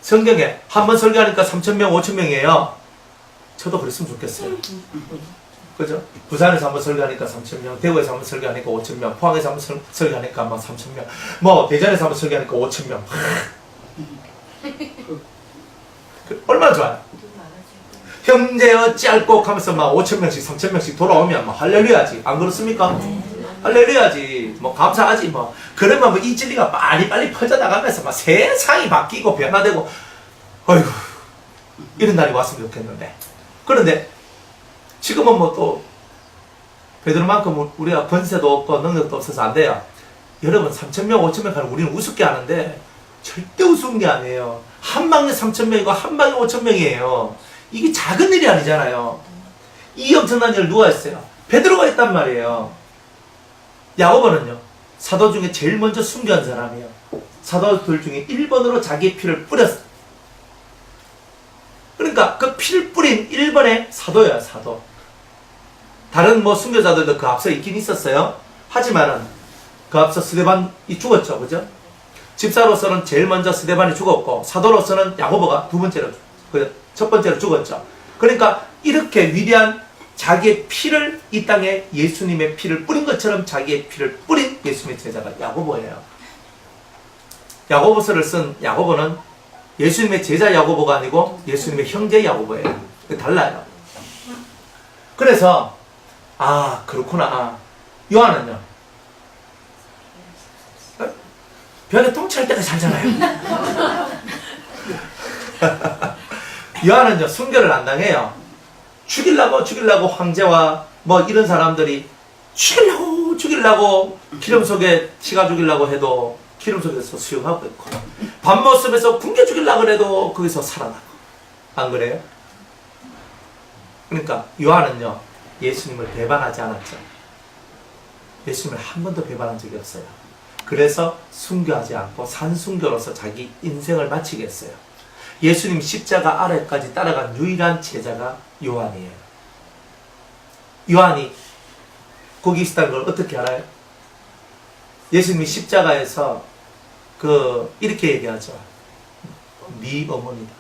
성경에 한 번 설교하니까 3,000명, 5,000명이에요. 저도 그랬으면 좋겠어요. 그죠? 부산에서 한번 설교하니까 3,000명, 대구에서 한번 설교하니까 5,000명, 포항에서 한번 설교하니까 막 3,000명, 뭐 대전에서 한번 설교하니까 5,000명. 얼마나 좋아요? 형제 어찌할꼬 하면서 막 5,000명씩, 3,000명씩 돌아오면 막 할렐루야지. 안 그렇습니까? 할렐루야지. 뭐 감사하지 뭐. 그러면 뭐 이 진리가 빨리 퍼져나가면서 막 세상이 바뀌고 변화되고, 어이구 이런 날이 왔으면 좋겠는데. 그런데 지금은 뭐 또 베드로만큼 우리가 권세도 없고 능력도 없어서 안 돼요. 여러분 3,000명 5,000명 가는 우리는 우습게 하는데 절대 우스운 게 아니에요. 한 방에 3,000명이고 한 방에 5,000명이에요. 이게 작은 일이 아니잖아요. 이 엄청난 일을 누가 했어요? 베드로가 있단 말이에요. 야고보는요, 사도 중에 제일 먼저 순교한 사람이에요. 사도들 중에 1번으로 자기의 피를 뿌렸어. 그러니까 그 피를 뿌린 1번의 사도예요, 사도. 다른 뭐 순교자들도 그 앞서 있긴 있었어요. 하지만은 그 앞서 스데반이 죽었죠, 그죠? 집사로서는 제일 먼저 스데반이 죽었고, 사도로서는 야고보가 두 번째로, 첫 번째로 죽었죠. 그러니까 이렇게 위대한 자기의 피를 이 땅에 예수님의 피를 뿌린 것처럼 자기의 피를 뿌린 예수님의 제자가 야고보예요. 야고보서를 쓴 야고보는 예수님의 제자 야고보가 아니고 예수님의 형제 야고보예요. 달라요. 그래서 아, 그렇구나. 요한은요, 벽에 똥치할 때가 살잖아요. 요한은요, 순교를 안 당해요. 죽이려고 황제와 뭐 이런 사람들이 죽이려고 기름 속에 치가 죽이려고 해도 기름 속에서 수영하고 있고, 밤모습에서 굶겨 죽이려고 해도 거기서 살아나고. 안 그래요? 그러니까 요한은요, 예수님을 배반하지 않았죠. 예수님을 한 번도 배반한 적이 없어요. 그래서 순교하지 않고 산순교로서 자기 인생을 마치게 했어요. 예수님 십자가 아래까지 따라간 유일한 제자가 요한이에요. 요한이 거기 있었다는 걸 어떻게 알아요? 예수님이 십자가에서 이렇게 얘기하죠. 네 어머니다.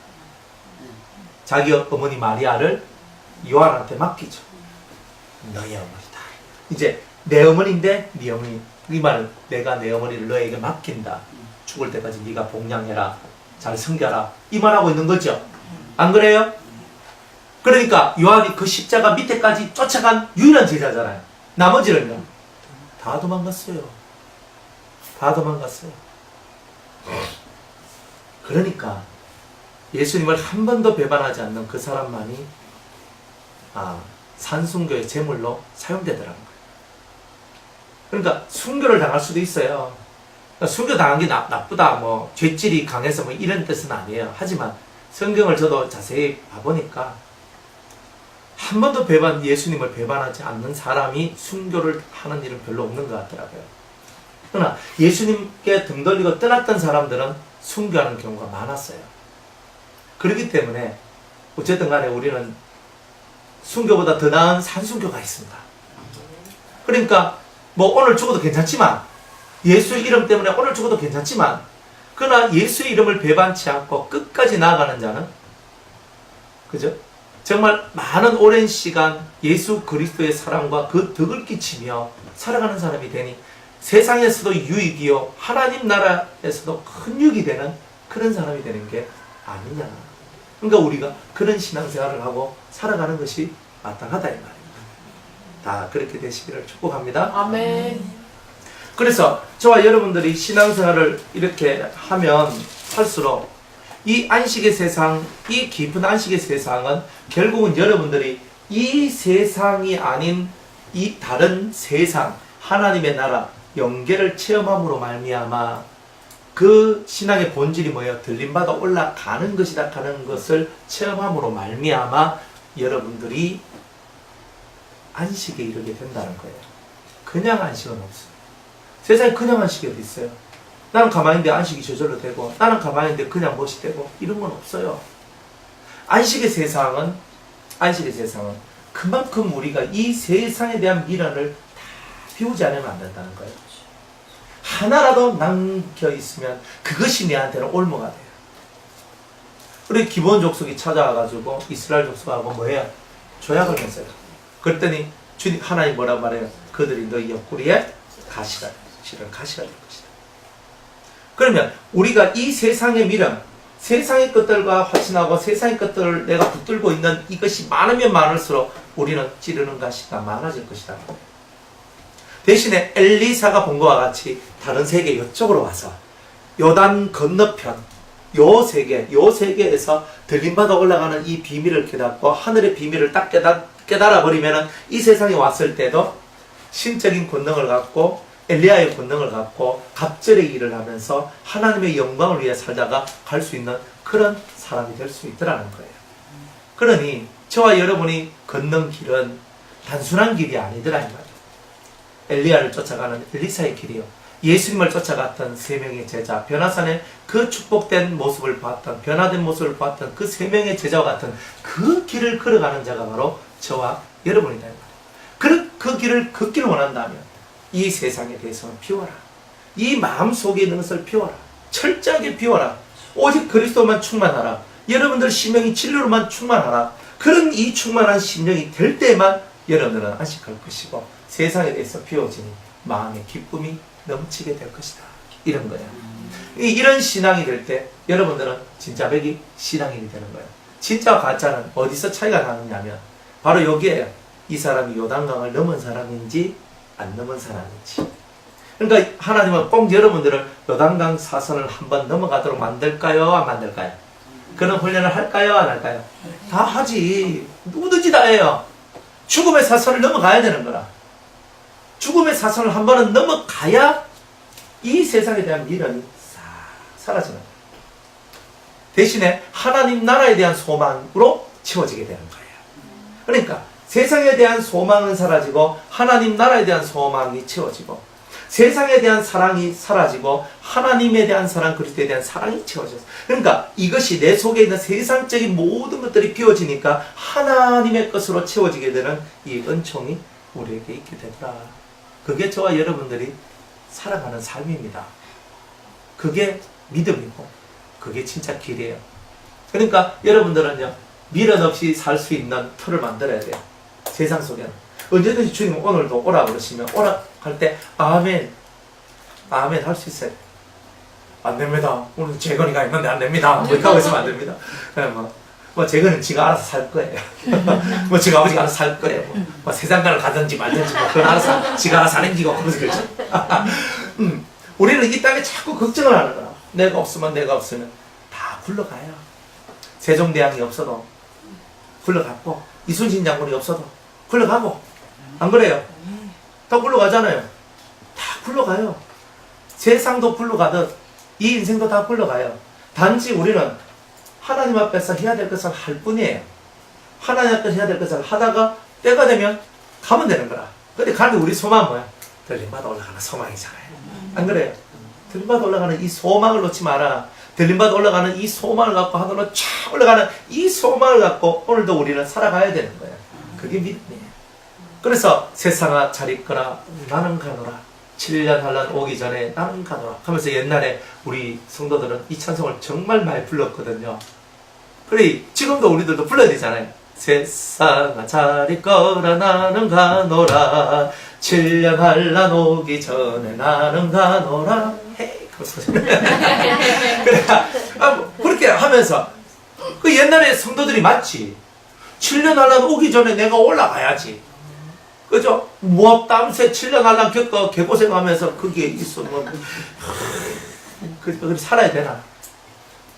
자기 어머니 마리아를 요한한테 맡기죠. 너의 어머니다. 이제 내 어머니인데 네 어머니. 이 말은 내가 내 어머니를 너에게 맡긴다. 죽을 때까지 네가 복양해라. 잘 섬겨라. 이 말하고 있는 거죠. 안 그래요? 그러니까 요한이 그 십자가 밑에까지 쫓아간 유일한 제자잖아요. 나머지는요, 다 도망갔어요. 다 도망갔어요. 그러니까 예수님을 한 번도 배반하지 않는 그 사람만이 산순교의 제물로 사용되더라는 거예요. 그러니까 순교를 당할 수도 있어요. 그러니까 순교 당한 게 나쁘다, 뭐 죄질이 강해서 뭐 이런 뜻은 아니에요. 하지만 성경을 저도 자세히 봐보니까 한 번도 예수님을 배반하지 않는 사람이 순교를 하는 일은 별로 없는 것 같더라고요. 그러나 예수님께 등 돌리고 떠났던 사람들은 순교하는 경우가 많았어요. 그렇기 때문에 어쨌든 간에 우리는 순교보다 더 나은 산순교가 있습니다. 그러니까 뭐 오늘 죽어도 괜찮지만, 예수 이름 때문에 오늘 죽어도 괜찮지만, 그러나 예수의 이름을 배반치 않고 끝까지 나아가는 자는, 그죠? 정말 많은 오랜 시간 예수 그리스도의 사랑과 그 덕을 끼치며 살아가는 사람이 되니 세상에서도 유익이요 하나님 나라에서도 큰 유익이 되는 그런 사람이 되는 게 아니냐. 그러니까 우리가 그런 신앙생활을 하고 살아가는 것이 마땅하다 이 말입니다. 다 그렇게 되시기를 축복합니다. 아멘. 그래서 저와 여러분들이 신앙생활을 이렇게 하면 할수록 이 안식의 세상, 이 깊은 안식의 세상은 결국은 여러분들이 이 세상이 아닌 이 다른 세상, 하나님의 나라, 영계를 체험함으로 말미암아 그 신앙의 본질이 뭐예요? 들림받아 올라가는 것이다 하는 것을 체험함으로 말미암아 여러분들이 안식에 이르게 된다는 거예요. 그냥 안식은 없어요. 세상에 그냥 안식이 어디 있어요? 나는 가만히 있는데 안식이 저절로 되고, 나는 가만히 있는데 그냥 멋이 되고, 이런 건 없어요. 안식의 세상은 그만큼 우리가 이 세상에 대한 미련을 다 비우지 않으면 안 된다는 거예요. 하나라도 남겨 있으면 그것이 내한테는 올무가 돼요. 우리 기본 족속이 찾아와가지고 이스라엘 족속하고 뭐예요? 조약을 맺어요. 그랬더니 주님 하나님 뭐라고 말해요? 그들이 너희 옆구리에 가시가 될 것이다. 그러면 우리가 이 세상의 미련, 세상의 것들과 화친하고 세상의 것들을 내가 붙들고 있는 이것이 많으면 많을수록 우리는 찌르는 가시가 많아질 것이다. 대신에 엘리사가 본 것과 같이 다른 세계 이쪽으로 와서 요단 건너편 요 세계에서 들림받아 올라가는 이 비밀을 깨닫고 하늘의 비밀을 딱 깨달아 버리면은 이 세상에 왔을 때도 신적인 권능을 갖고 엘리야의 권능을 갖고 갑절의 일을 하면서 하나님의 영광을 위해 살다가 갈 수 있는 그런 사람이 될 수 있더라는 거예요. 그러니 저와 여러분이 걷는 길은 단순한 길이 아니더라 이 말이에요. 엘리야를 쫓아가는 엘리사의 길이요. 예수님을 쫓아갔던 세 명의 제자, 변화산에 그 축복된 모습을 봤던, 변화된 모습을 봤던 그 세 명의 제자와 같은 그 길을 걸어가는 자가 바로 저와 여러분이다. 그 길을 걷기를 원한다면 이 세상에 대해서는 비워라. 이 마음속에 있는 것을 비워라. 철저하게 비워라. 오직 그리스도만 충만하라. 여러분들 심령이 진리로만 충만하라. 그런 이 충만한 심령이 될 때만 여러분들은 안식할 것이고 세상에 대해서 비워지니 마음의 기쁨이 넘치게 될 것이다. 이런 거야. 이런 신앙이 될 때 여러분들은 진짜 백이 신앙인이 되는 거예요. 진짜와 가짜는 어디서 차이가 나느냐면 바로 여기에요. 이 사람이 요단강을 넘은 사람인지 안 넘은 사람인지. 그러니까 하나님은 꼭 여러분들을 요단강 사선을 한번 넘어가도록 만들까요? 안 만들까요? 그런 훈련을 할까요? 안 할까요? 다 하지. 누구든지 다 해요. 죽음의 사선을 넘어가야 되는 거라. 죽음의 사선을 한 번은 넘어가야 이 세상에 대한 미련이 싹 사라지는 거예요. 대신에 하나님 나라에 대한 소망으로 채워지게 되는 거예요. 그러니까 세상에 대한 소망은 사라지고 하나님 나라에 대한 소망이 채워지고 세상에 대한 사랑이 사라지고 하나님에 대한 사랑, 그리스도에 대한 사랑이 채워져요. 그러니까 이것이 내 속에 있는 세상적인 모든 것들이 비워지니까 하나님의 것으로 채워지게 되는 이 은총이 우리에게 있게 되더라. 그게 저와 여러분들이 살아가는 삶입니다. 그게 믿음이고 그게 진짜 길이에요. 그러니까 여러분들은요, 미련 없이 살 수 있는 틀을 만들어야 돼요. 세상 속에는 언제든지 주님 오늘도 오라 그러시면 오라 할 때 아멘 아멘 할 수 있어요. 안 됩니다. 오늘 재건이가 있는데 안 됩니다. 뭐 이렇게 하고 있으면 안 됩니다. 뭐 재건은 지가 알아서 살 거예요. 뭐 지가 아버지가 알아서 살 거예요. 뭐 세상가를 가든지 말든지 뭐 그건 알아서 지가 알아서 하는 기고 그러면서 그렇죠. 우리는 이 땅에 자꾸 걱정을 하는 거야. 내가 없으면 다 굴러가요. 세종대왕이 없어도 굴러갔고 이순신 장군이 없어도 굴러가고 안 그래요? 다 굴러가잖아요. 다 굴러가요. 세상도 굴러가듯 이 인생도 다 굴러가요. 단지 우리는 하나님 앞에서 해야 될 것을 할 뿐이에요. 하나님 앞에서 해야 될 것을 하다가 때가 되면 가면 되는 거라. 근데 가는데 우리 소망은 뭐야? 들림받아 올라가는 소망이잖아요. 안 그래요? 들림받아 올라가는 이 소망을 놓지 마라. 들림받아 올라가는 이 소망을 갖고 하늘로 쫙 올라가는 이 소망을 갖고 오늘도 우리는 살아가야 되는 거예요. 그게 믿음이에요. 그래서 세상아 잘 있거라 나는 가노라. 7년 한란 오기 전에 나는 가노라 하면서 옛날에 우리 성도들은 이 찬송을 정말 많이 불렀거든요. 그래 지금도 우리들도 불러야 되잖아요. 세상아 잘 있거라 나는 가노라 7년 한란 오기 전에 나는 가노라 헤이 그래 그렇게 하면서 그 옛날에 성도들이 맞지. 7년 한란 오기 전에 내가 올라가야지. 그죠? 모압 땀새 7년 한란 겪어 개고생하면서 거기에 있으면 그렇게 살아야 되나?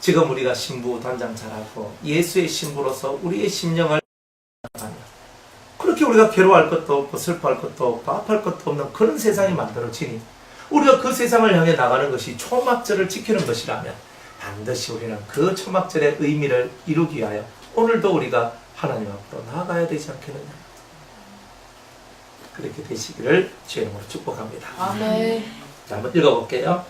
지금 우리가 신부 단장 잘하고 예수의 신부로서 우리의 심령을 그렇게 우리가 괴로워할 것도 없고 슬퍼할 것도 없고 아파할 것도 없는 그런 세상이 만들어지니 우리가 그 세상을 향해 나가는 것이 초막절을 지키는 것이라면 반드시 우리는 그 초막절의 의미를 이루기 위하여 오늘도 우리가 하나님 앞으로 나아가야 되지 않겠느냐. 그렇게 되시기를 주의 이름으로 축복합니다. 아멘. 자, 한번 읽어볼게요.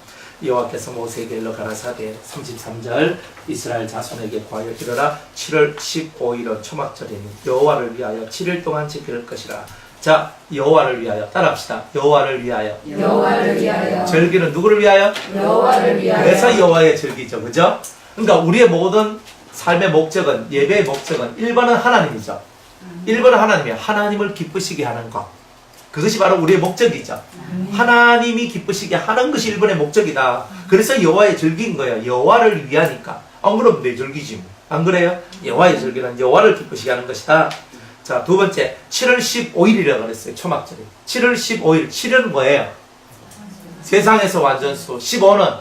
여호와께서 모세에게 일러 가라사대 33절 이스라엘 자손에게 구하여 이르라 7월 15일은 초막절이니 여호와를 위하여 7일 동안 지킬 것이라. 자, 여호와를 위하여 따라합시다. 여호와를 위하여. 여호와를 위하여. 절기는 누구를 위하여? 여호와를 위하여. 그래서 여호와의 절기죠. 그죠? 그러니까 우리의 모든 삶의 목적은, 예배의 목적은 1번은 하나님이죠. 1번은 하나님이에요. 하나님을 기쁘시게 하는 것. 그것이 바로 우리의 목적이죠. 하나님이 기쁘시게 하는 것이 1번의 목적이다. 그래서 여호와의 절기인 거예요. 여호와를 위하니까. 안 그러면 내 절기지 뭐. 안 그래요? 여호와의 절기는 여호와를 기쁘시게 하는 것이다. 자, 두 번째 7월 15일이라고 그랬어요. 초막절이. 7월 15일. 7은 뭐예요? 세상에서 완전수. 15는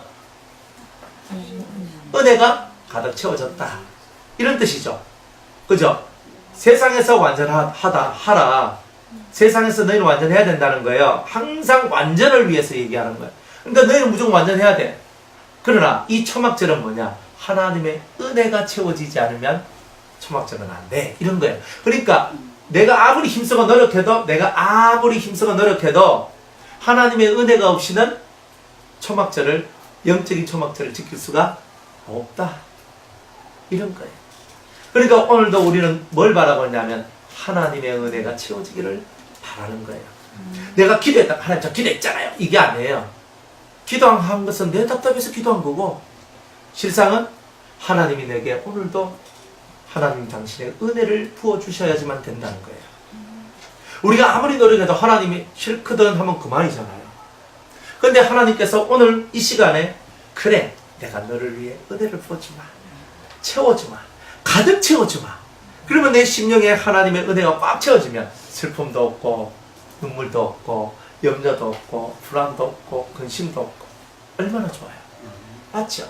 은혜가 가득 채워졌다. 이런 뜻이죠. 그죠? 세상에서 하라. 세상에서 너희는 완전해야 된다는 거예요. 항상 완전을 위해서 얘기하는 거예요. 그러니까 너희는 무조건 완전해야 돼. 그러나 이 초막절은 뭐냐? 하나님의 은혜가 채워지지 않으면 초막절은 안 돼. 이런 거예요. 그러니까 내가 아무리 힘쓰고 노력해도 하나님의 은혜가 없이는 초막절을, 영적인 초막절을 지킬 수가 없다. 이런 거예요. 그러니까 오늘도 우리는 뭘 바라고 있냐면 하나님의 은혜가 채워지기를 바라는 거예요. 내가 기도했다. 하나님 저 기도했잖아요. 이게 아니에요. 기도한 것은 내 답답해서 기도한 거고, 실상은 하나님이 내게 오늘도 하나님 당신의 은혜를 부어주셔야지만 된다는 거예요. 우리가 아무리 노력해도 하나님이 싫거든 하면 그만이잖아요. 그런데 하나님께서 오늘 이 시간에 그래 내가 너를 위해 은혜를 부어주마, 채워주마, 가득 채워주마. 그러면 내 심령에 하나님의 은혜가 꽉 채워지면 슬픔도 없고 눈물도 없고 염려도 없고 불안도 없고 근심도 없고 얼마나 좋아요. 맞죠?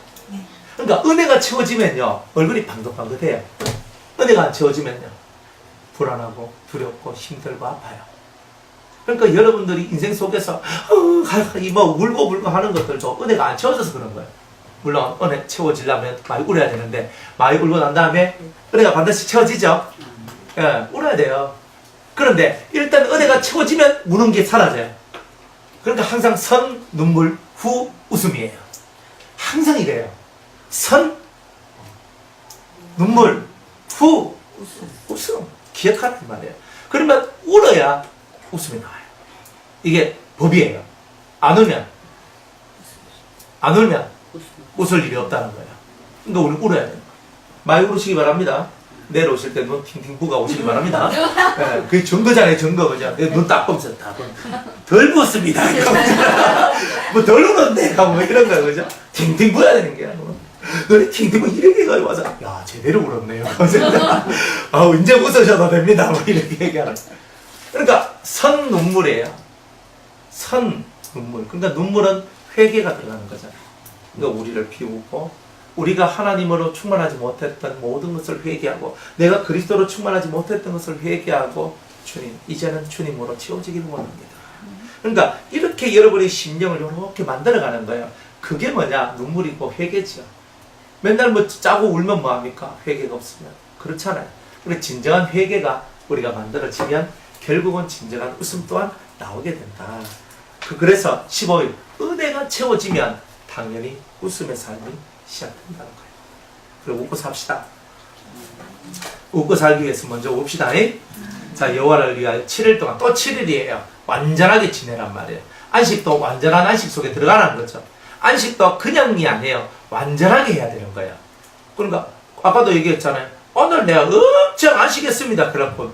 그러니까 은혜가 채워지면요 얼굴이 방긋방긋해요. 은혜가 안 채워지면요 불안하고 두렵고 힘들고 아파요. 그러니까 여러분들이 인생 속에서 뭐 울고 하는 것들도 은혜가 안 채워져서 그런 거예요. 물론 은혜 채워지려면 많이 울어야 되는데 많이 울고 난 다음에 은혜가 반드시 채워지죠. 예, 울어야 돼요. 그런데 일단 은혜가 채워지면 우는 게 사라져요. 그러니까 항상 선, 눈물, 후, 웃음이에요. 항상 이래요. 선, 눈물, 후, 웃음. 기억하란 말이에요. 그러면 울어야 웃음이 나와요. 이게 법이에요. 안 울면 웃을 일이 없다는 거예요. 그러니까 우리는 울어야 돼요. 많이 울으시기 바랍니다. 내일 오실 때 눈 팅팅 부가 오시기 바랍니다. 네, 그게 증거잖아요, 증거. 그죠? 눈 딱 보면서 덜 부었습니다. 뭐 덜 울었네. 하고 뭐 이런 거야, 그죠? 팅팅 부어야 되는 게야. 너네 팅팅 부 이렇게 해가지고 와서, 야, 제대로 울었네요. 이제 웃으셔도 됩니다. 뭐 이렇게 얘기하는. 그러니까, 선 눈물이에요. 선 눈물. 그러니까 눈물은 회개가 들어가는 거잖아요. 그러니까 우리를 비우고, 우리가 하나님으로 충만하지 못했던 모든 것을 회개하고, 내가 그리스도로 충만하지 못했던 것을 회개하고, 주님, 이제는 주님으로 채워지기를 원합니다. 그러니까 이렇게 여러분의 심령을 이렇게 만들어가는 거예요. 그게 뭐냐? 눈물이고 회개죠. 맨날 뭐 짜고 울면 뭐합니까? 회개가 없으면. 그렇잖아요. 그런데 진정한 회개가 우리가 만들어지면 결국은 진정한 웃음 또한 나오게 된다. 그래서 15일 은혜가 채워지면 당연히 웃음의 삶이 시작된다는 거예요. 그리고 웃고 삽시다. 웃고 살기 위해서 먼저 웁시다. 자, 여호와를 위하여 7일 동안, 또 7일이에요. 완전하게 지내란 말이에요. 안식도 완전한 안식 속에 들어가는 거죠. 안식도 그냥이 아니에요. 완전하게 해야 되는 거예요. 그러니까 아까도 얘기했잖아요. 오늘 내가 엄청 안식했습니다. 그래갖고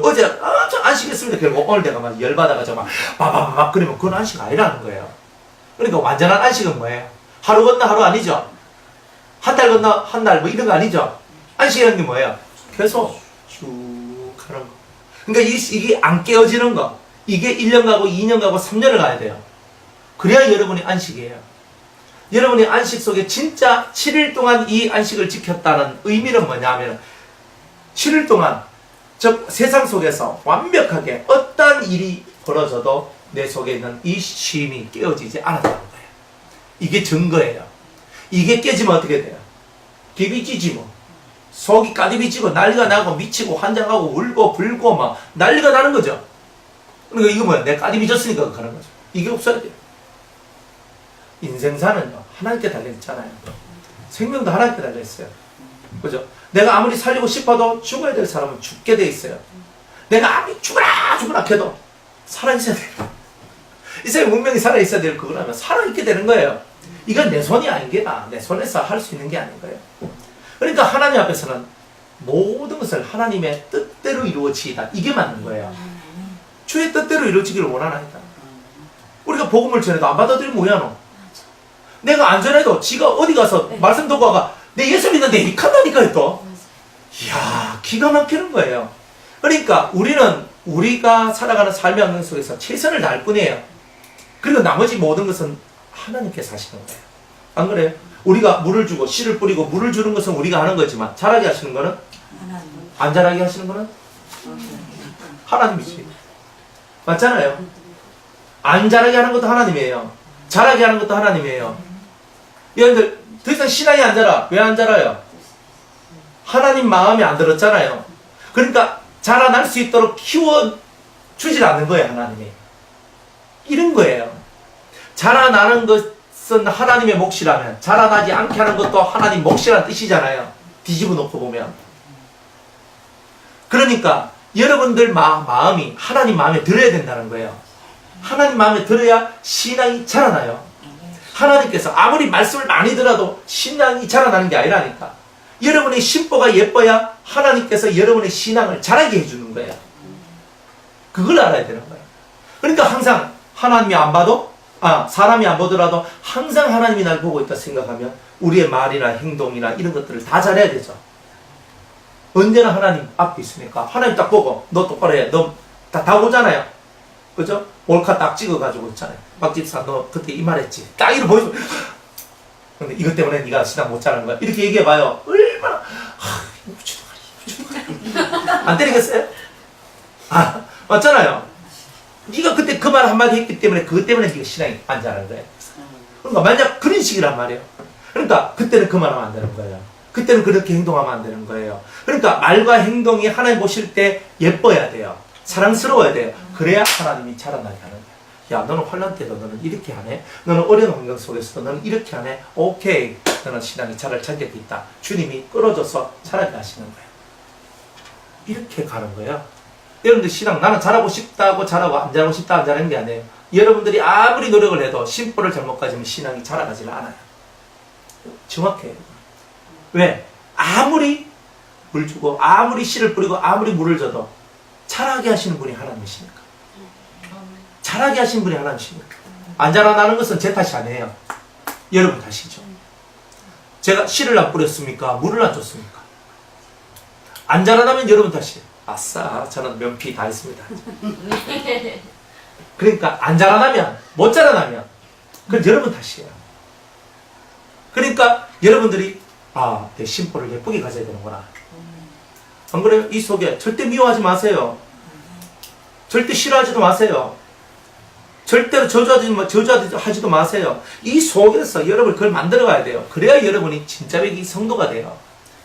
어제 엄청 안식했습니다. 그리고 오늘 내가 막 열받아가지고 막 그러면 그건 안식 아니라는 거예요. 그러니까 완전한 안식은 뭐예요? 하루 건너 하루 아니죠? 한 달 건너 한 달 뭐 이런 거 아니죠? 안식이라는 게 뭐예요? 계속 쭉 하는 거. 그러니까 이게 안 깨어지는 거. 이게 1년 가고 2년 가고 3년을 가야 돼요. 그래야 여러분이 안식이에요. 여러분이 안식 속에 진짜 7일 동안 이 안식을 지켰다는 의미는 뭐냐면 7일 동안 즉 세상 속에서 완벽하게 어떤 일이 벌어져도 내 속에 있는 이 쉼이 깨어지지 않았다는 거예요. 이게 증거예요. 이게 깨지면 어떻게 돼요? 비비지지 뭐. 속이 까디비지고 난리가 나고 미치고 환장하고 울고 불고 막 난리가 나는 거죠. 그러니까 이거 뭐야? 내가 까디비졌으니까 그러는 거죠. 이게 없어야 돼요. 인생사는요 하나님께 달려있잖아요. 생명도 하나님께 달려있어요. 그죠? 내가 아무리 살리고 싶어도 죽어야 될 사람은 죽게 돼 있어요. 내가 아무리 죽어라 해도 살아있어야 돼요. 이 사람이 분명히 살아있어야 될 그거라면 살아있게 되는 거예요. 이건 내 손이 아닌 게 내 손에서 할 수 있는 게 아닌 거예요. 그러니까 하나님 앞에서는 모든 것을 하나님의 뜻대로 이루어지이다. 이게 맞는 거예요. 주의 뜻대로 이루어지기를 원하나이다. 우리가 복음을 전해도 안 받아들이면 뭐야 너? 내가 안 전해도 지가 어디 가서 말씀 듣고 와가 내 예수 믿는데 이렇게 한다니까요 또. 이야 기가 막히는 거예요. 그러니까 우리는 우리가 살아가는 삶의 환경 속에서 최선을 다할 뿐이에요. 그리고 나머지 모든 것은 하나님께서 하시는 거예요. 안 그래요? 우리가 물을 주고 씨를 뿌리고 물을 주는 것은 우리가 하는 거지만 자라게 하시는 거는 안 자라게 하시는 거는 하나님이지. 맞잖아요. 안 자라게 하는 것도 하나님이에요. 자라게 하는 것도 하나님이에요. 여러분들 더 이상 신앙이 안 자라. 왜 안 자라요? 하나님 마음에 안 들었잖아요. 그러니까 자라날 수 있도록 키워주질 않는 거예요, 하나님이. 이런 거예요. 자라나는 것은 하나님의 몫이라면 자라나지 않게 하는 것도 하나님 몫이라는 뜻이잖아요. 뒤집어 놓고 보면. 그러니까 여러분들 마음이 하나님 마음에 들어야 된다는 거예요. 하나님 마음에 들어야 신앙이 자라나요. 하나님께서 아무리 말씀을 많이 들어도 신앙이 자라나는 게 아니라니까. 여러분의 심보가 예뻐야 하나님께서 여러분의 신앙을 자라게 해주는 거예요. 그걸 알아야 되는 거예요. 그러니까 항상 하나님이 안 봐도, 사람이 안 보더라도 항상 하나님이 날 보고 있다 생각하면 우리의 말이나 행동이나 이런 것들을 다 잘해야 되죠. 언제나 하나님 앞에 있으니까 하나님 딱 보고 너 똑바로 해. 너 다 보잖아요. 그죠? 몰카 딱 찍어가지고 있잖아요. 박 집사 너 그때 이 말했지. 딱 이렇게 보여줘. 근데 이것 때문에 네가 신앙 못 자라는 거야. 이렇게 얘기해봐요. 얼마나 안 때리겠어요? 맞잖아요. 네가 그때 그 말 한마디 했기 때문에 그것 때문에 네가 신앙이 안 자라는 거예요. 그러니까 만약 그런 식이란 말이에요. 그러니까 그때는 그 말하면 안 되는 거예요. 그때는 그렇게 행동하면 안 되는 거예요. 그러니까 말과 행동이 하나님 보실 때 예뻐야 돼요. 사랑스러워야 돼요. 그래야 하나님이 자라나게 하는 거예요. 야, 너는 환난 때도 너는 이렇게 하네. 너는 어려운 환경 속에서도 너는 이렇게 하네. 오케이. 너는 신앙이 자랄 자격이 있다. 주님이 끌어줘서 자라게 하시는 거예요. 이렇게 가는 거예요. 여러분들 신앙, 나는 잘하고 싶다고 잘하고 안 잘하고 싶다 안 잘하는 게 아니에요. 여러분들이 아무리 노력을 해도 심보를 잘못 가지면 신앙이 자라가질 않아요. 정확해요. 왜? 아무리 물 주고 아무리 씨를 뿌리고 아무리 물을 줘도 자라게 하시는 분이 하나님이십니까? 자라게 하시는 분이 하나님이십니까? 안 자라나는 것은 제 탓이 아니에요. 여러분 탓이죠. 제가 씨를 안 뿌렸습니까? 물을 안 줬습니까? 안 자라나면 여러분 탓이에요. 아싸, 저는 면피 다 했습니다. 그러니까 안 자라나면, 못 자라나면 그건 여러분 탓이에요. 그러니까 여러분들이 내 심보를 예쁘게 가져야 되는구나. 안 그래요? 이 속에 절대 미워하지 마세요. 절대 싫어하지도 마세요. 절대로 저주하지도 마세요. 이 속에서 여러분 그걸 만들어가야 돼요. 그래야 여러분이 진짜 이 성도가 돼요.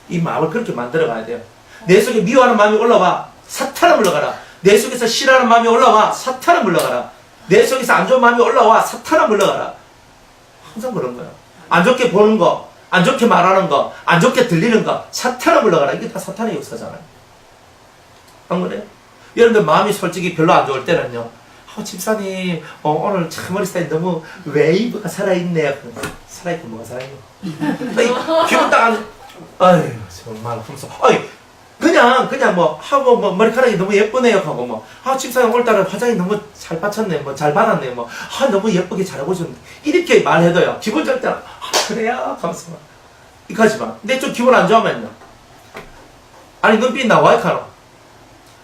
이 마음을 그렇게 만들어가야 돼요. 내 속에 미워하는 마음이 올라와 사탄을 물러가라. 내 속에서 싫어하는 마음이 올라와 사탄을 물러가라. 내 속에서 안 좋은 마음이 올라와 사탄을 물러가라. 항상 그런 거예요. 안 좋게 보는 거, 안 좋게 말하는 거, 안 좋게 들리는 거, 사탄을 물러가라. 이게 다 사탄의 역사잖아요. 안 그래요? 여러분들 마음이 솔직히 별로 안 좋을 때는요. 집사님, 오늘 참 머리 스타일 너무 웨이브가 살아있네요. 살아있고 뭐가 살아있네. 기분 딱 아유, 정말 하면서, 그냥 머리카락이 너무 예쁘네요 하고 집사님 오늘따라 화장이 너무 잘 받쳤네, 잘 받았네, 너무 예쁘게 잘하고 오셨는데 이렇게 말해도요 기본적일 때는 그래요 하면서 이렇게 하지만 근데 좀 기분 안 좋으면요 아니 눈빛 나와야 카노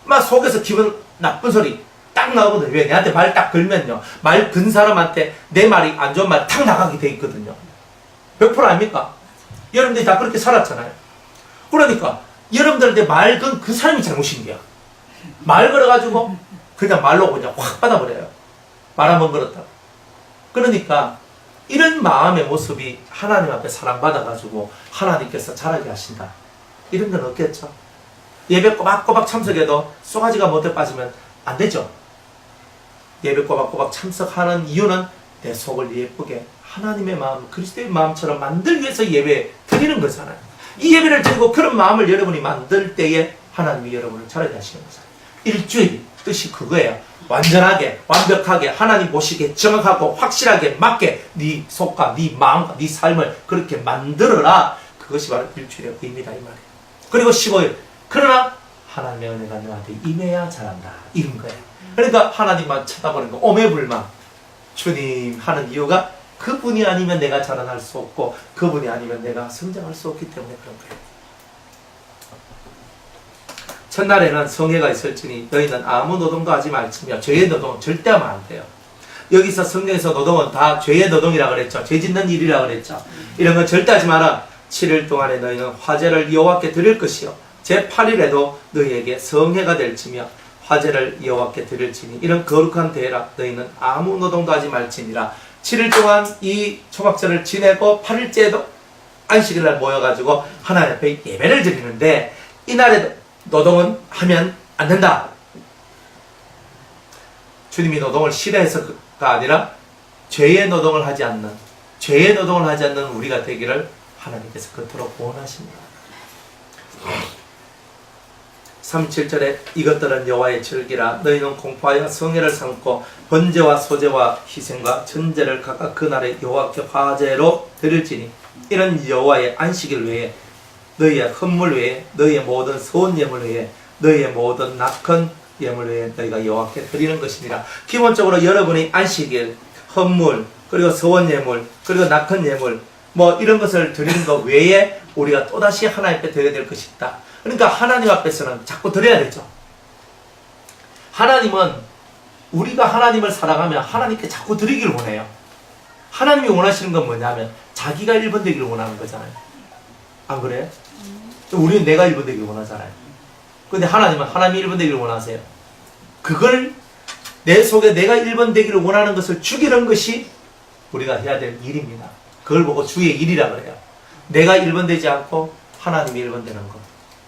막 속에서 기분 나쁜 소리 딱 나오거든요. 왜? 내한테 말 딱 걸면요 말 건 사람한테 내 말이 안 좋은 말 탁 나가게 돼 있거든요. 100% 아닙니까? 여러분들이 다 그렇게 살았잖아요. 그러니까 여러분들한테 말 건 그 사람이 잘못인 거야. 말 걸어가지고 그냥 말로 그냥 확 받아버려요. 말 한번 걸었다. 그러니까 이런 마음의 모습이 하나님 앞에 사랑받아가지고 하나님께서 자라게 하신다. 이런 건 없겠죠. 예배 꼬박꼬박 참석해도 쏘가지가 못해 빠지면 안 되죠. 예배 꼬박꼬박 참석하는 이유는 내 속을 예쁘게 하나님의 마음, 그리스도의 마음처럼 만들기 위해서 예배 드리는 거잖아요. 이 예배를 드리고 그런 마음을 여러분이 만들 때에 하나님이 여러분을 자라게 하시는 거잖아요. 일주일 뜻이 그거예요. 완전하게, 완벽하게, 하나님 보시기에 정확하고 확실하게 맞게 네 속과 네 마음과 네 삶을 그렇게 만들어라. 그것이 바로 일주일의 의미다 이 말이에요. 그리고 15일. 그러나 하나님의 은혜가 너한테 임해야 자란다. 이런 거예요. 그러니까 하나님만 쳐다보는 거 오매불망. 주님 하는 이유가 그분이 아니면 내가 자라날 수 없고 그분이 아니면 내가 성장할 수 없기 때문에 그런 거예요. 첫날에는 성회가 있을지니 너희는 아무 노동도 하지 말지며 죄의 노동은 절대 하면 안 돼요. 여기서 성경에서 노동은 다 죄의 노동이라 그랬죠. 죄 짓는 일이라 그랬죠. 이런 건 절대 하지 마라. 7일 동안에 너희는 화제를 여호와께 드릴 것이요 제8일에도 너희에게 성회가 될지며 화제를 여호와께 드릴지니 이런 거룩한 대회라. 너희는 아무 노동도 하지 말지니라. 7일 동안 이 초막절을 지내고 8일째에도 안식일날 모여가지고 하나님 앞에 예배를 드리는데 이날에도 노동은 하면 안 된다. 주님이 노동을 싫어해서가 아니라 죄의 노동을 하지 않는 우리가 되기를 하나님께서 그토록 원하십니다. 37절에 이것들은 여호와의 절기라. 너희는 공포하여 성회를 삼고 번제와 소제와 희생과 전제를 각각 그날에 여호와께 화제로 드릴지니 이는 여호와의 안식일 외에 너희의 헌물 외에 너희의 모든 서원 예물 외에 너희의 모든 낙헌 예물 외에 너희가 여호와께 드리는 것이니라. 기본적으로 여러분이 안식일, 헌물, 그리고 서원 예물, 그리고 낙헌 예물 뭐 이런 것을 드리는 것 외에 우리가 또다시 하나님 앞에 드려야 될 것이 있다. 그러니까 하나님 앞에서는 자꾸 드려야 되죠. 하나님은 우리가 하나님을 사랑하면 하나님께 자꾸 드리기를 원해요. 하나님이 원하시는 건 뭐냐면 자기가 1번 되기를 원하는 거잖아요. 안 그래요? 우리는 내가 1번 되기를 원하잖아요. 근데 하나님은 하나님이 1번 되기를 원하세요. 그걸 내 속에 내가 1번 되기를 원하는 것을 죽이는 것이 우리가 해야 될 일입니다. 그걸 보고 주의 일이라 그래요. 내가 1번 되지 않고 하나님이 1번 되는 것.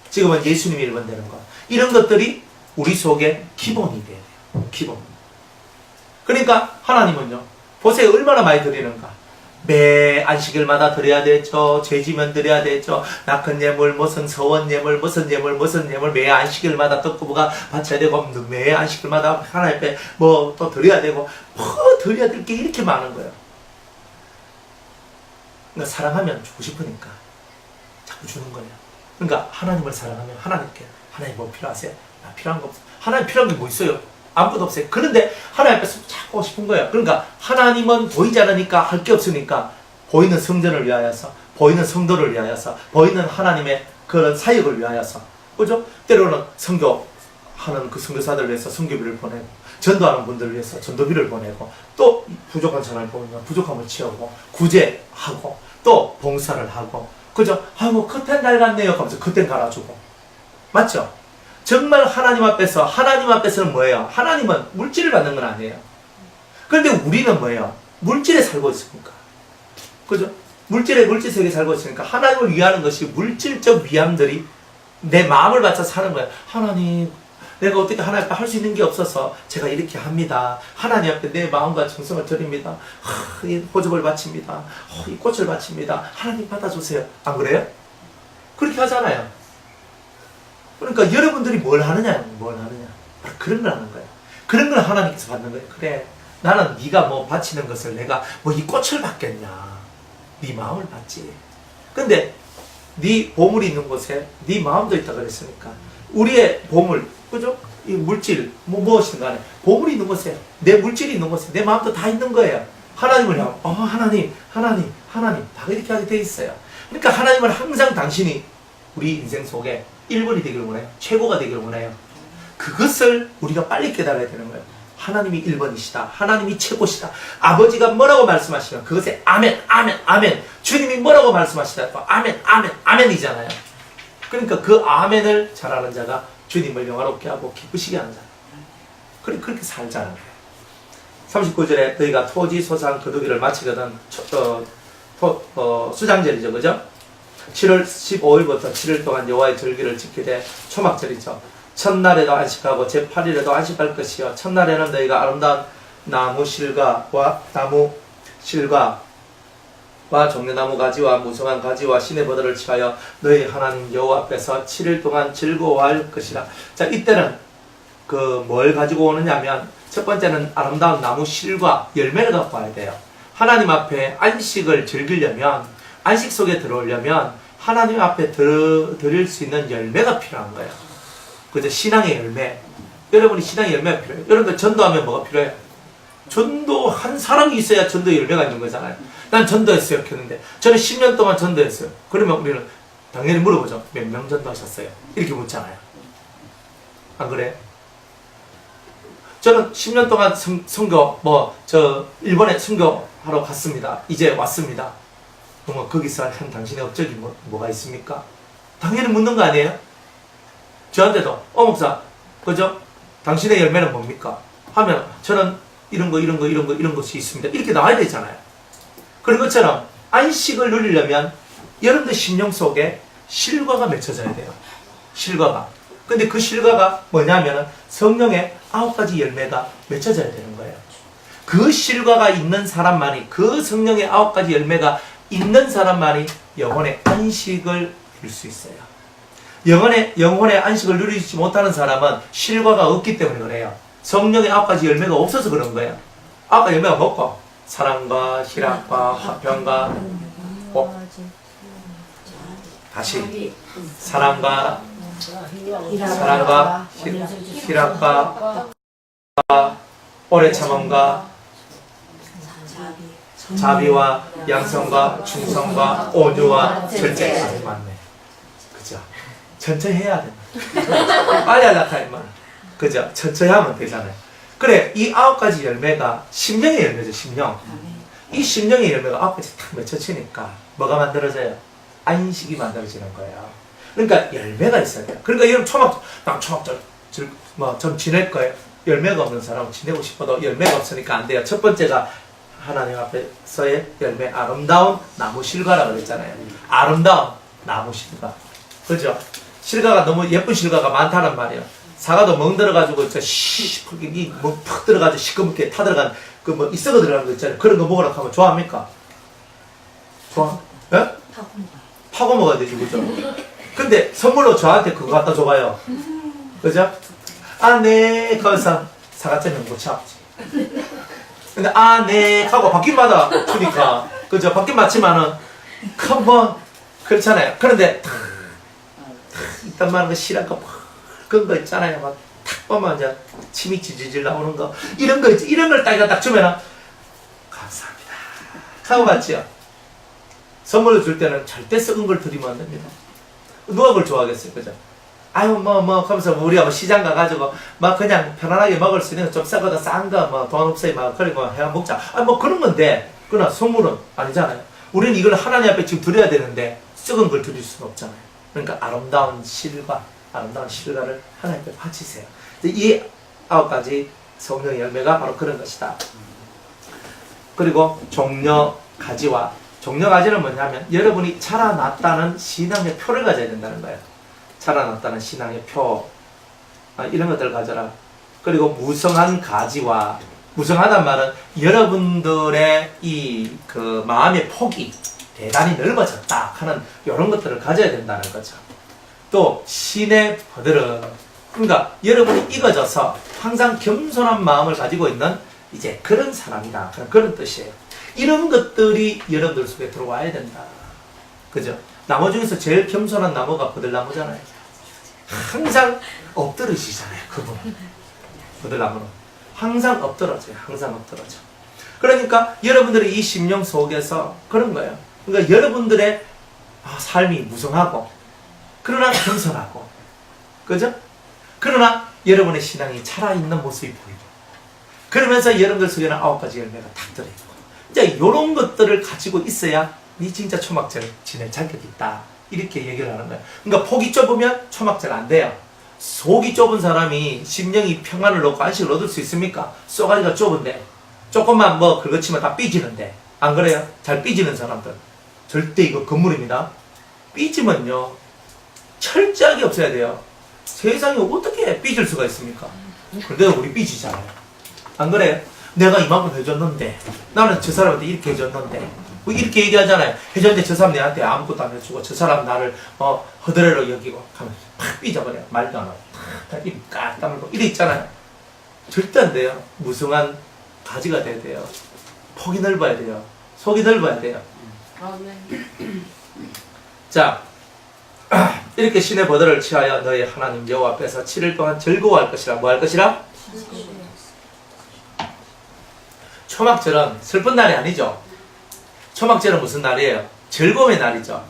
지금은 예수님이 1번 되는 것. 이런 것들이 우리 속에 기본이 돼야 돼요. 기본. 그러니까 하나님은요. 보세요. 얼마나 많이 드리는가. 매 안식일마다 드려야 되죠. 죄지면 드려야 되죠. 낙헌 예물, 무슨 서원 예물, 무슨 예물, 매 안식일마다 떡구부가 바쳐야 되고, 매 안식일마다 하나님 앞에 뭐 또 드려야 되고, 드려야 될 게 이렇게 많은 거예요. 그러니까 사랑하면 주고 싶으니까 자꾸 주는 거예요. 그러니까 하나님을 사랑하면 하나님께 하나님 뭐 필요하세요? 나 필요한 거 없어요. 하나님 필요한 게 뭐 있어요? 아무것도 없어요. 그런데 하나님 앞에서 자꾸 하고 싶은 거예요. 그러니까 하나님은 보이지 않으니까 할 게 없으니까 보이는 성전을 위하여서, 보이는 성도를 위하여서, 보이는 하나님의 그런 사역을 위하여서, 그죠? 때로는 선교하는 그 선교사들을 위해서 선교비를 보내고, 전도하는 분들을 위해서 전도비를 보내고, 또 부족한 사람을 보면 부족함을 채우고, 구제하고, 또 봉사를 하고, 그죠? 아이고 커튼 낡았네요 하면서 커튼 갈아주고. 맞죠? 정말 하나님 앞에서는 뭐예요? 하나님은 물질을 받는 건 아니에요. 그런데 우리는 뭐예요? 물질에 살고 있으니까. 그죠? 물질 세계에 살고 있으니까 하나님을 위하는 것이 물질적 위함들이 내 마음을 바쳐 사는 거예요. 하나님, 내가 어떻게 하나님 앞에 할 수 있는 게 없어서 제가 이렇게 합니다. 하나님 앞에 내 마음과 정성을 드립니다. 이 호접을 바칩니다. 이 꽃을 바칩니다. 하나님 받아주세요. 안 그래요? 그렇게 하잖아요. 그러니까 여러분들이 뭘 하느냐. 그런 걸 하는 거예요. 그런 걸 하나님께서 받는 거예요. 그래, 나는 네가 뭐 바치는 것을 내가 뭐 이 꽃을 받겠냐. 네 마음을 받지. 근데 네 보물이 있는 곳에 네 마음도 있다 그랬으니까 우리의 보물, 그죠? 이 물질, 무엇이든 간에 보물이 있는 곳에, 내 물질이 있는 곳에 내 마음도 다 있는 거예요. 하나님을 향하면 하나님 다 이렇게 하게 돼 있어요. 그러니까 하나님은 항상 당신이 우리 인생 속에 1번이 되기를 원해요. 최고가 되기를 원해요. 그것을 우리가 빨리 깨달아야 되는 거예요. 하나님이 1번이시다. 하나님이 최고시다. 아버지가 뭐라고 말씀하시면 그것에 아멘. 주님이 뭐라고 말씀하시다. 또 아멘이잖아요. 그러니까 그 아멘을 잘하는 자가 주님을 영화롭게 하고 기쁘시게 하는 자. 그렇게 살자는 거예요. 39절에 너희가 토지, 소산, 거두기를 마치거든. 수장절이죠. 그죠? 7월 15일부터 7일 동안 여호와의 절기를 지키되 초막절이죠. 첫날에도 안식하고 제8일에도 안식할 것이요. 첫날에는 너희가 아름다운 나무 실과와 종려나무 가지와 무성한 가지와 시내버들을 취하여 너희 하나님 여호와 앞에서 7일 동안 즐거워할 것이라. 자, 이때는 뭘 가지고 오느냐면 첫 번째는 아름다운 나무 실과 열매를 갖고 와야 돼요. 하나님 앞에 안식을 즐기려면, 안식 속에 들어오려면 하나님 앞에 드릴 수 있는 열매가 필요한 거예요. 그죠? 신앙의 열매. 여러분이 신앙의 열매가 필요해요. 여러분들 전도하면 뭐가 필요해요? 전도한 사람이 있어야 전도 열매가 있는 거잖아요. 난 전도했어요. 했는데 저는 10년 동안 전도했어요. 그러면 우리는 당연히 물어보죠. 몇 명 전도하셨어요? 이렇게 묻잖아요. 안 그래? 저는 10년 동안 일본에 선교하러 갔습니다. 이제 왔습니다. 그러면 거기서 한 당신의 업적이 뭐가 있습니까? 당연히 묻는 거 아니에요? 저한테도, 목사, 그죠? 당신의 열매는 뭡니까? 하면, 저는 이런 것이 있습니다. 이렇게 나와야 되잖아요. 그런 것처럼, 안식을 누리려면, 여러분들 심령 속에 실과가 맺혀져야 돼요. 실과가. 근데 그 실과가 뭐냐면은 성령의 9가지 열매가 맺혀져야 되는 거예요. 그 실과가 있는 사람만이, 그 성령의 9가지 열매가 있는 사람만이 영혼의 안식을 누릴 수 있어요. 영혼의 안식을 누리지 못하는 사람은 실과가 없기 때문에 그래요. 성령의 9가지 열매가 없어서 그런 거예요. 9가지 열매가 뭐고? 사랑과 희락과 화평과 다시 사랑과 희락과 오래 참음과 자비와 양성과 충성과 온유와 절제. 맞네. 그죠? 천천히 해야 돼. 빨리 하려고 하면 그죠? 천천히 하면 되잖아요. 그래, 이 9가지 열매가 심령의 열매죠, 심령. 이 심령의 열매가 9가지 탁 맺혀지니까 뭐가 만들어져요? 안식이 만들어지는 거예요. 그러니까 열매가 있어야 돼요. 그러니까 여러분 좀 지낼 거예요. 열매가 없는 사람은 지내고 싶어도 열매가 없으니까 안 돼요. 첫 번째가 하나님 앞에서의 열매, 아름다운 나무 실과라고 그랬잖아요. 아름다운 나무 실과. 그죠? 실과가 너무 예쁜 실과가 많다는 말이에요. 사과도 멍들어가지고 푹 들어가지고 시커멓게 타들어간 그 뭐 이썩어 들어간 거 있잖아요. 그런 거 먹으라고 하면 좋아합니까? 좋아? 예? 파고 먹어야 되지, 그죠? 근데 선물로 저한테 그거 갖다 줘봐요. 그죠? 아, 네. 거기서 사과잼 못 참지. 근데 아, 네. 하고 바뀐마다 주니까. 그죠? 바뀐 맞지만은, 한번, 그렇잖아요. 그런데, 일단 말하는 거 실한 거, 그런 거 있잖아요. 막, 탁 보면 이제 침이 질질 나오는 거. 이런 거 있지. 이런 걸 딱 주면은, 감사합니다. 하고 갔지요. 선물을 줄 때는 절대 썩은 걸 드리면 안 됩니다. 누가 그걸 좋아하겠어요, 그죠? 아유, 하면서 우리가 시장 가가지고, 그냥 편안하게 먹을 수 있는 거 좀 썩어도 싼 거, 돈 없어요, 그리고 해야 먹자. 그런 건데, 그러나 선물은 아니잖아요. 우리는 이걸 하나님 앞에 지금 드려야 되는데, 썩은 걸 드릴 수는 없잖아요. 그러니까 아름다운 실과를 하나님 앞에 바치세요. 이 9가지 성령의 열매가 바로 그런 것이다. 그리고 종려가지와 종려가지는 뭐냐면 여러분이 자라났다는 신앙의 표를 가져야 된다는 거예요. 자라났다는 신앙의 표, 이런 것들을 가져라. 그리고 무성한 가지와, 무성하단 말은 여러분들의 이 그 마음의 폭이 대단히 넓어졌다 하는 이런 것들을 가져야 된다는 거죠. 또 신의 버들은, 그러니까 여러분이 익어져서 항상 겸손한 마음을 가지고 있는 이제 그런 사람이다, 그런 뜻이에요. 이런 것들이 여러분들 속에 들어와야 된다. 그죠? 나무 중에서 제일 겸손한 나무가 버들나무잖아요. 항상 엎드러지잖아요, 그분은. 버들나무는. 항상 엎드러져요. 항상 엎드러져. 그러니까 여러분들의 이 심령 속에서 그런 거예요. 그러니까 여러분들의 삶이 무성하고, 그러나 겸손하고, 그죠? 그러나 여러분의 신앙이 살아있는 모습이 보이고, 그러면서 여러분들 속에는 9가지 열매가 딱 들어있고, 이제 이런 것들을 가지고 있어야 니 진짜 초막절 지낼 자격이 있다. 이렇게 얘기를 하는 거예요. 그러니까 폭이 좁으면 초막절 안 돼요. 속이 좁은 사람이 심령이 평안을 얻고 안식을 얻을 수 있습니까? 쏘가리가 좁은데 조금만 긁어치면 다 삐지는데, 안 그래요? 잘 삐지는 사람들 절대 이거 건물입니다. 삐지면요 철저하게 없어야 돼요. 세상에 어떻게 삐질 수가 있습니까? 근데 우리 삐지잖아요. 안 그래요? 내가 이만큼 해줬는데, 나는 저 사람한테 이렇게 해줬는데, 이렇게 얘기하잖아요. 해줬는데 저 사람 내한테 아무것도 안 해주고, 저 사람 나를 허드레로 여기고 하면 팍 삐져버려요. 말도 안 하고 탁 입 까다물고 이래 있잖아요. 절대 안 돼요. 무성한 가지가 돼야 돼요. 폭이 넓어야 돼요. 속이 넓어야 돼요. 자, 이렇게 신의 버들을 취하여 너희 하나님 여호와 앞에서 7일 동안 즐거워할 것이라. 뭐 할 것이라? 초막절은 슬픈 날이 아니죠. 초막절은 무슨 날이에요? 즐거움의 날이죠.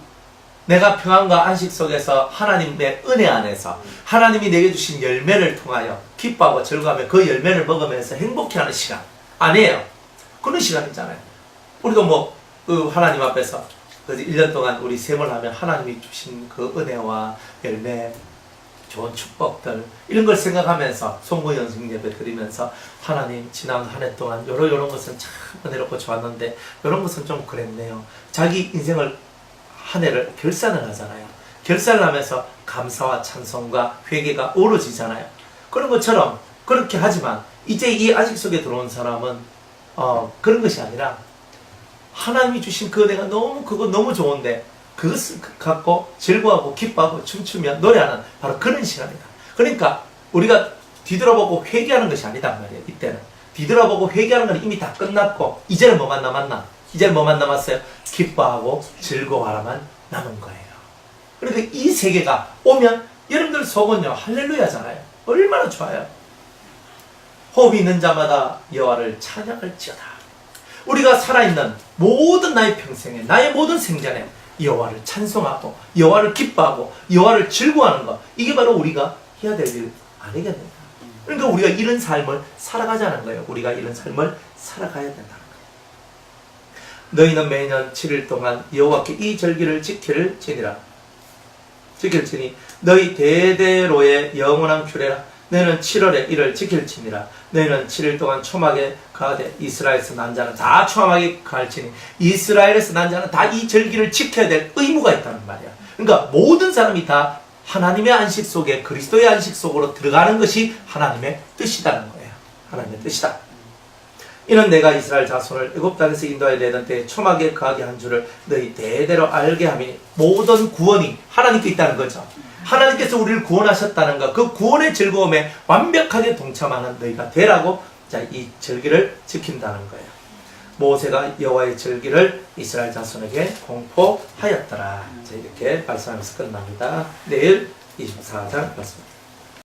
내가 평안과 안식 속에서 하나님의 은혜 안에서 하나님이 내게 주신 열매를 통하여 기뻐하고 즐거워하며 그 열매를 먹으면서 행복해하는 시간 아니에요. 그런 시간이잖아요. 우리도 하나님 앞에서 1년 동안 우리 셈을 하면 하나님이 주신 그 은혜와 열매, 좋은 축복들 이런 걸 생각하면서 송구 연승 예배 드리면서 하나님 지난 한 해 동안 요런 것은 참 은혜롭고 좋았는데 요런 것은 좀 그랬네요. 자기 인생을 한 해를 결산을 하잖아요. 결산하면서 감사와 찬송과 회개가 어우러지잖아요. 그런 것처럼 그렇게 하지만 이제 이 안식 속에 들어온 사람은 그런 것이 아니라 하나님이 주신 그 내가 그거 너무 좋은데 그것을 갖고 즐거워하고 기뻐하고 춤추며 노래하는 바로 그런 시간이다. 그러니까 우리가 뒤돌아보고 회개하는 것이 아니단 말이에요. 이때는 뒤돌아보고 회개하는 건 이미 다 끝났고 이제는 뭐만 남았나? 이제는 뭐만 남았어요? 기뻐하고 즐거워하라만 남은 거예요. 그러니까 이 세계가 오면 여러분들 속은요 할렐루야잖아요. 얼마나 좋아요. 호흡이 있는 자마다 여호와를 찬양할지어다. 우리가 살아있는 모든 나의 평생에 나의 모든 생전에 여호와를 찬송하고 여호와를 기뻐하고 여호와를 즐거워하는 것, 이게 바로 우리가 해야 될 일 아니겠느냐. 그러니까 우리가 이런 삶을 살아가자는 거예요. 우리가 이런 삶을 살아가야 된다는 거예요. 너희는 매년 7일 동안 여호와께 이 절기를 지킬지니라. 지킬지니 너희 대대로의 영원한 규례라. 너희는 7월에 이를 지킬지니라. 너희는 7일 동안 초막에 가되 이스라엘에서 난 자는 다 초막에 갈지니 이스라엘에서 난 자는 다 이 절기를 지켜야 될 의무가 있다는 말이야. 그러니까 모든 사람이 다 하나님의 안식 속에 그리스도의 안식 속으로 들어가는 것이 하나님의 뜻이라는 거예요. 하나님의 뜻이다. 이는 내가 이스라엘 자손을 애굽 땅에서 인도하여 내던 때에 초막에 거하게 한 줄을 너희 대대로 알게 하미니. 모든 구원이 하나님께 있다는 거죠. 하나님께서 우리를 구원하셨다는 것, 그 구원의 즐거움에 완벽하게 동참하는 너희가 되라고 이 절기를 지킨다는 거예요. 모세가 여호와의 절기를 이스라엘 자손에게 공포하였더라. 이렇게 말씀하면서 끝납니다. 내일 24장 말씀.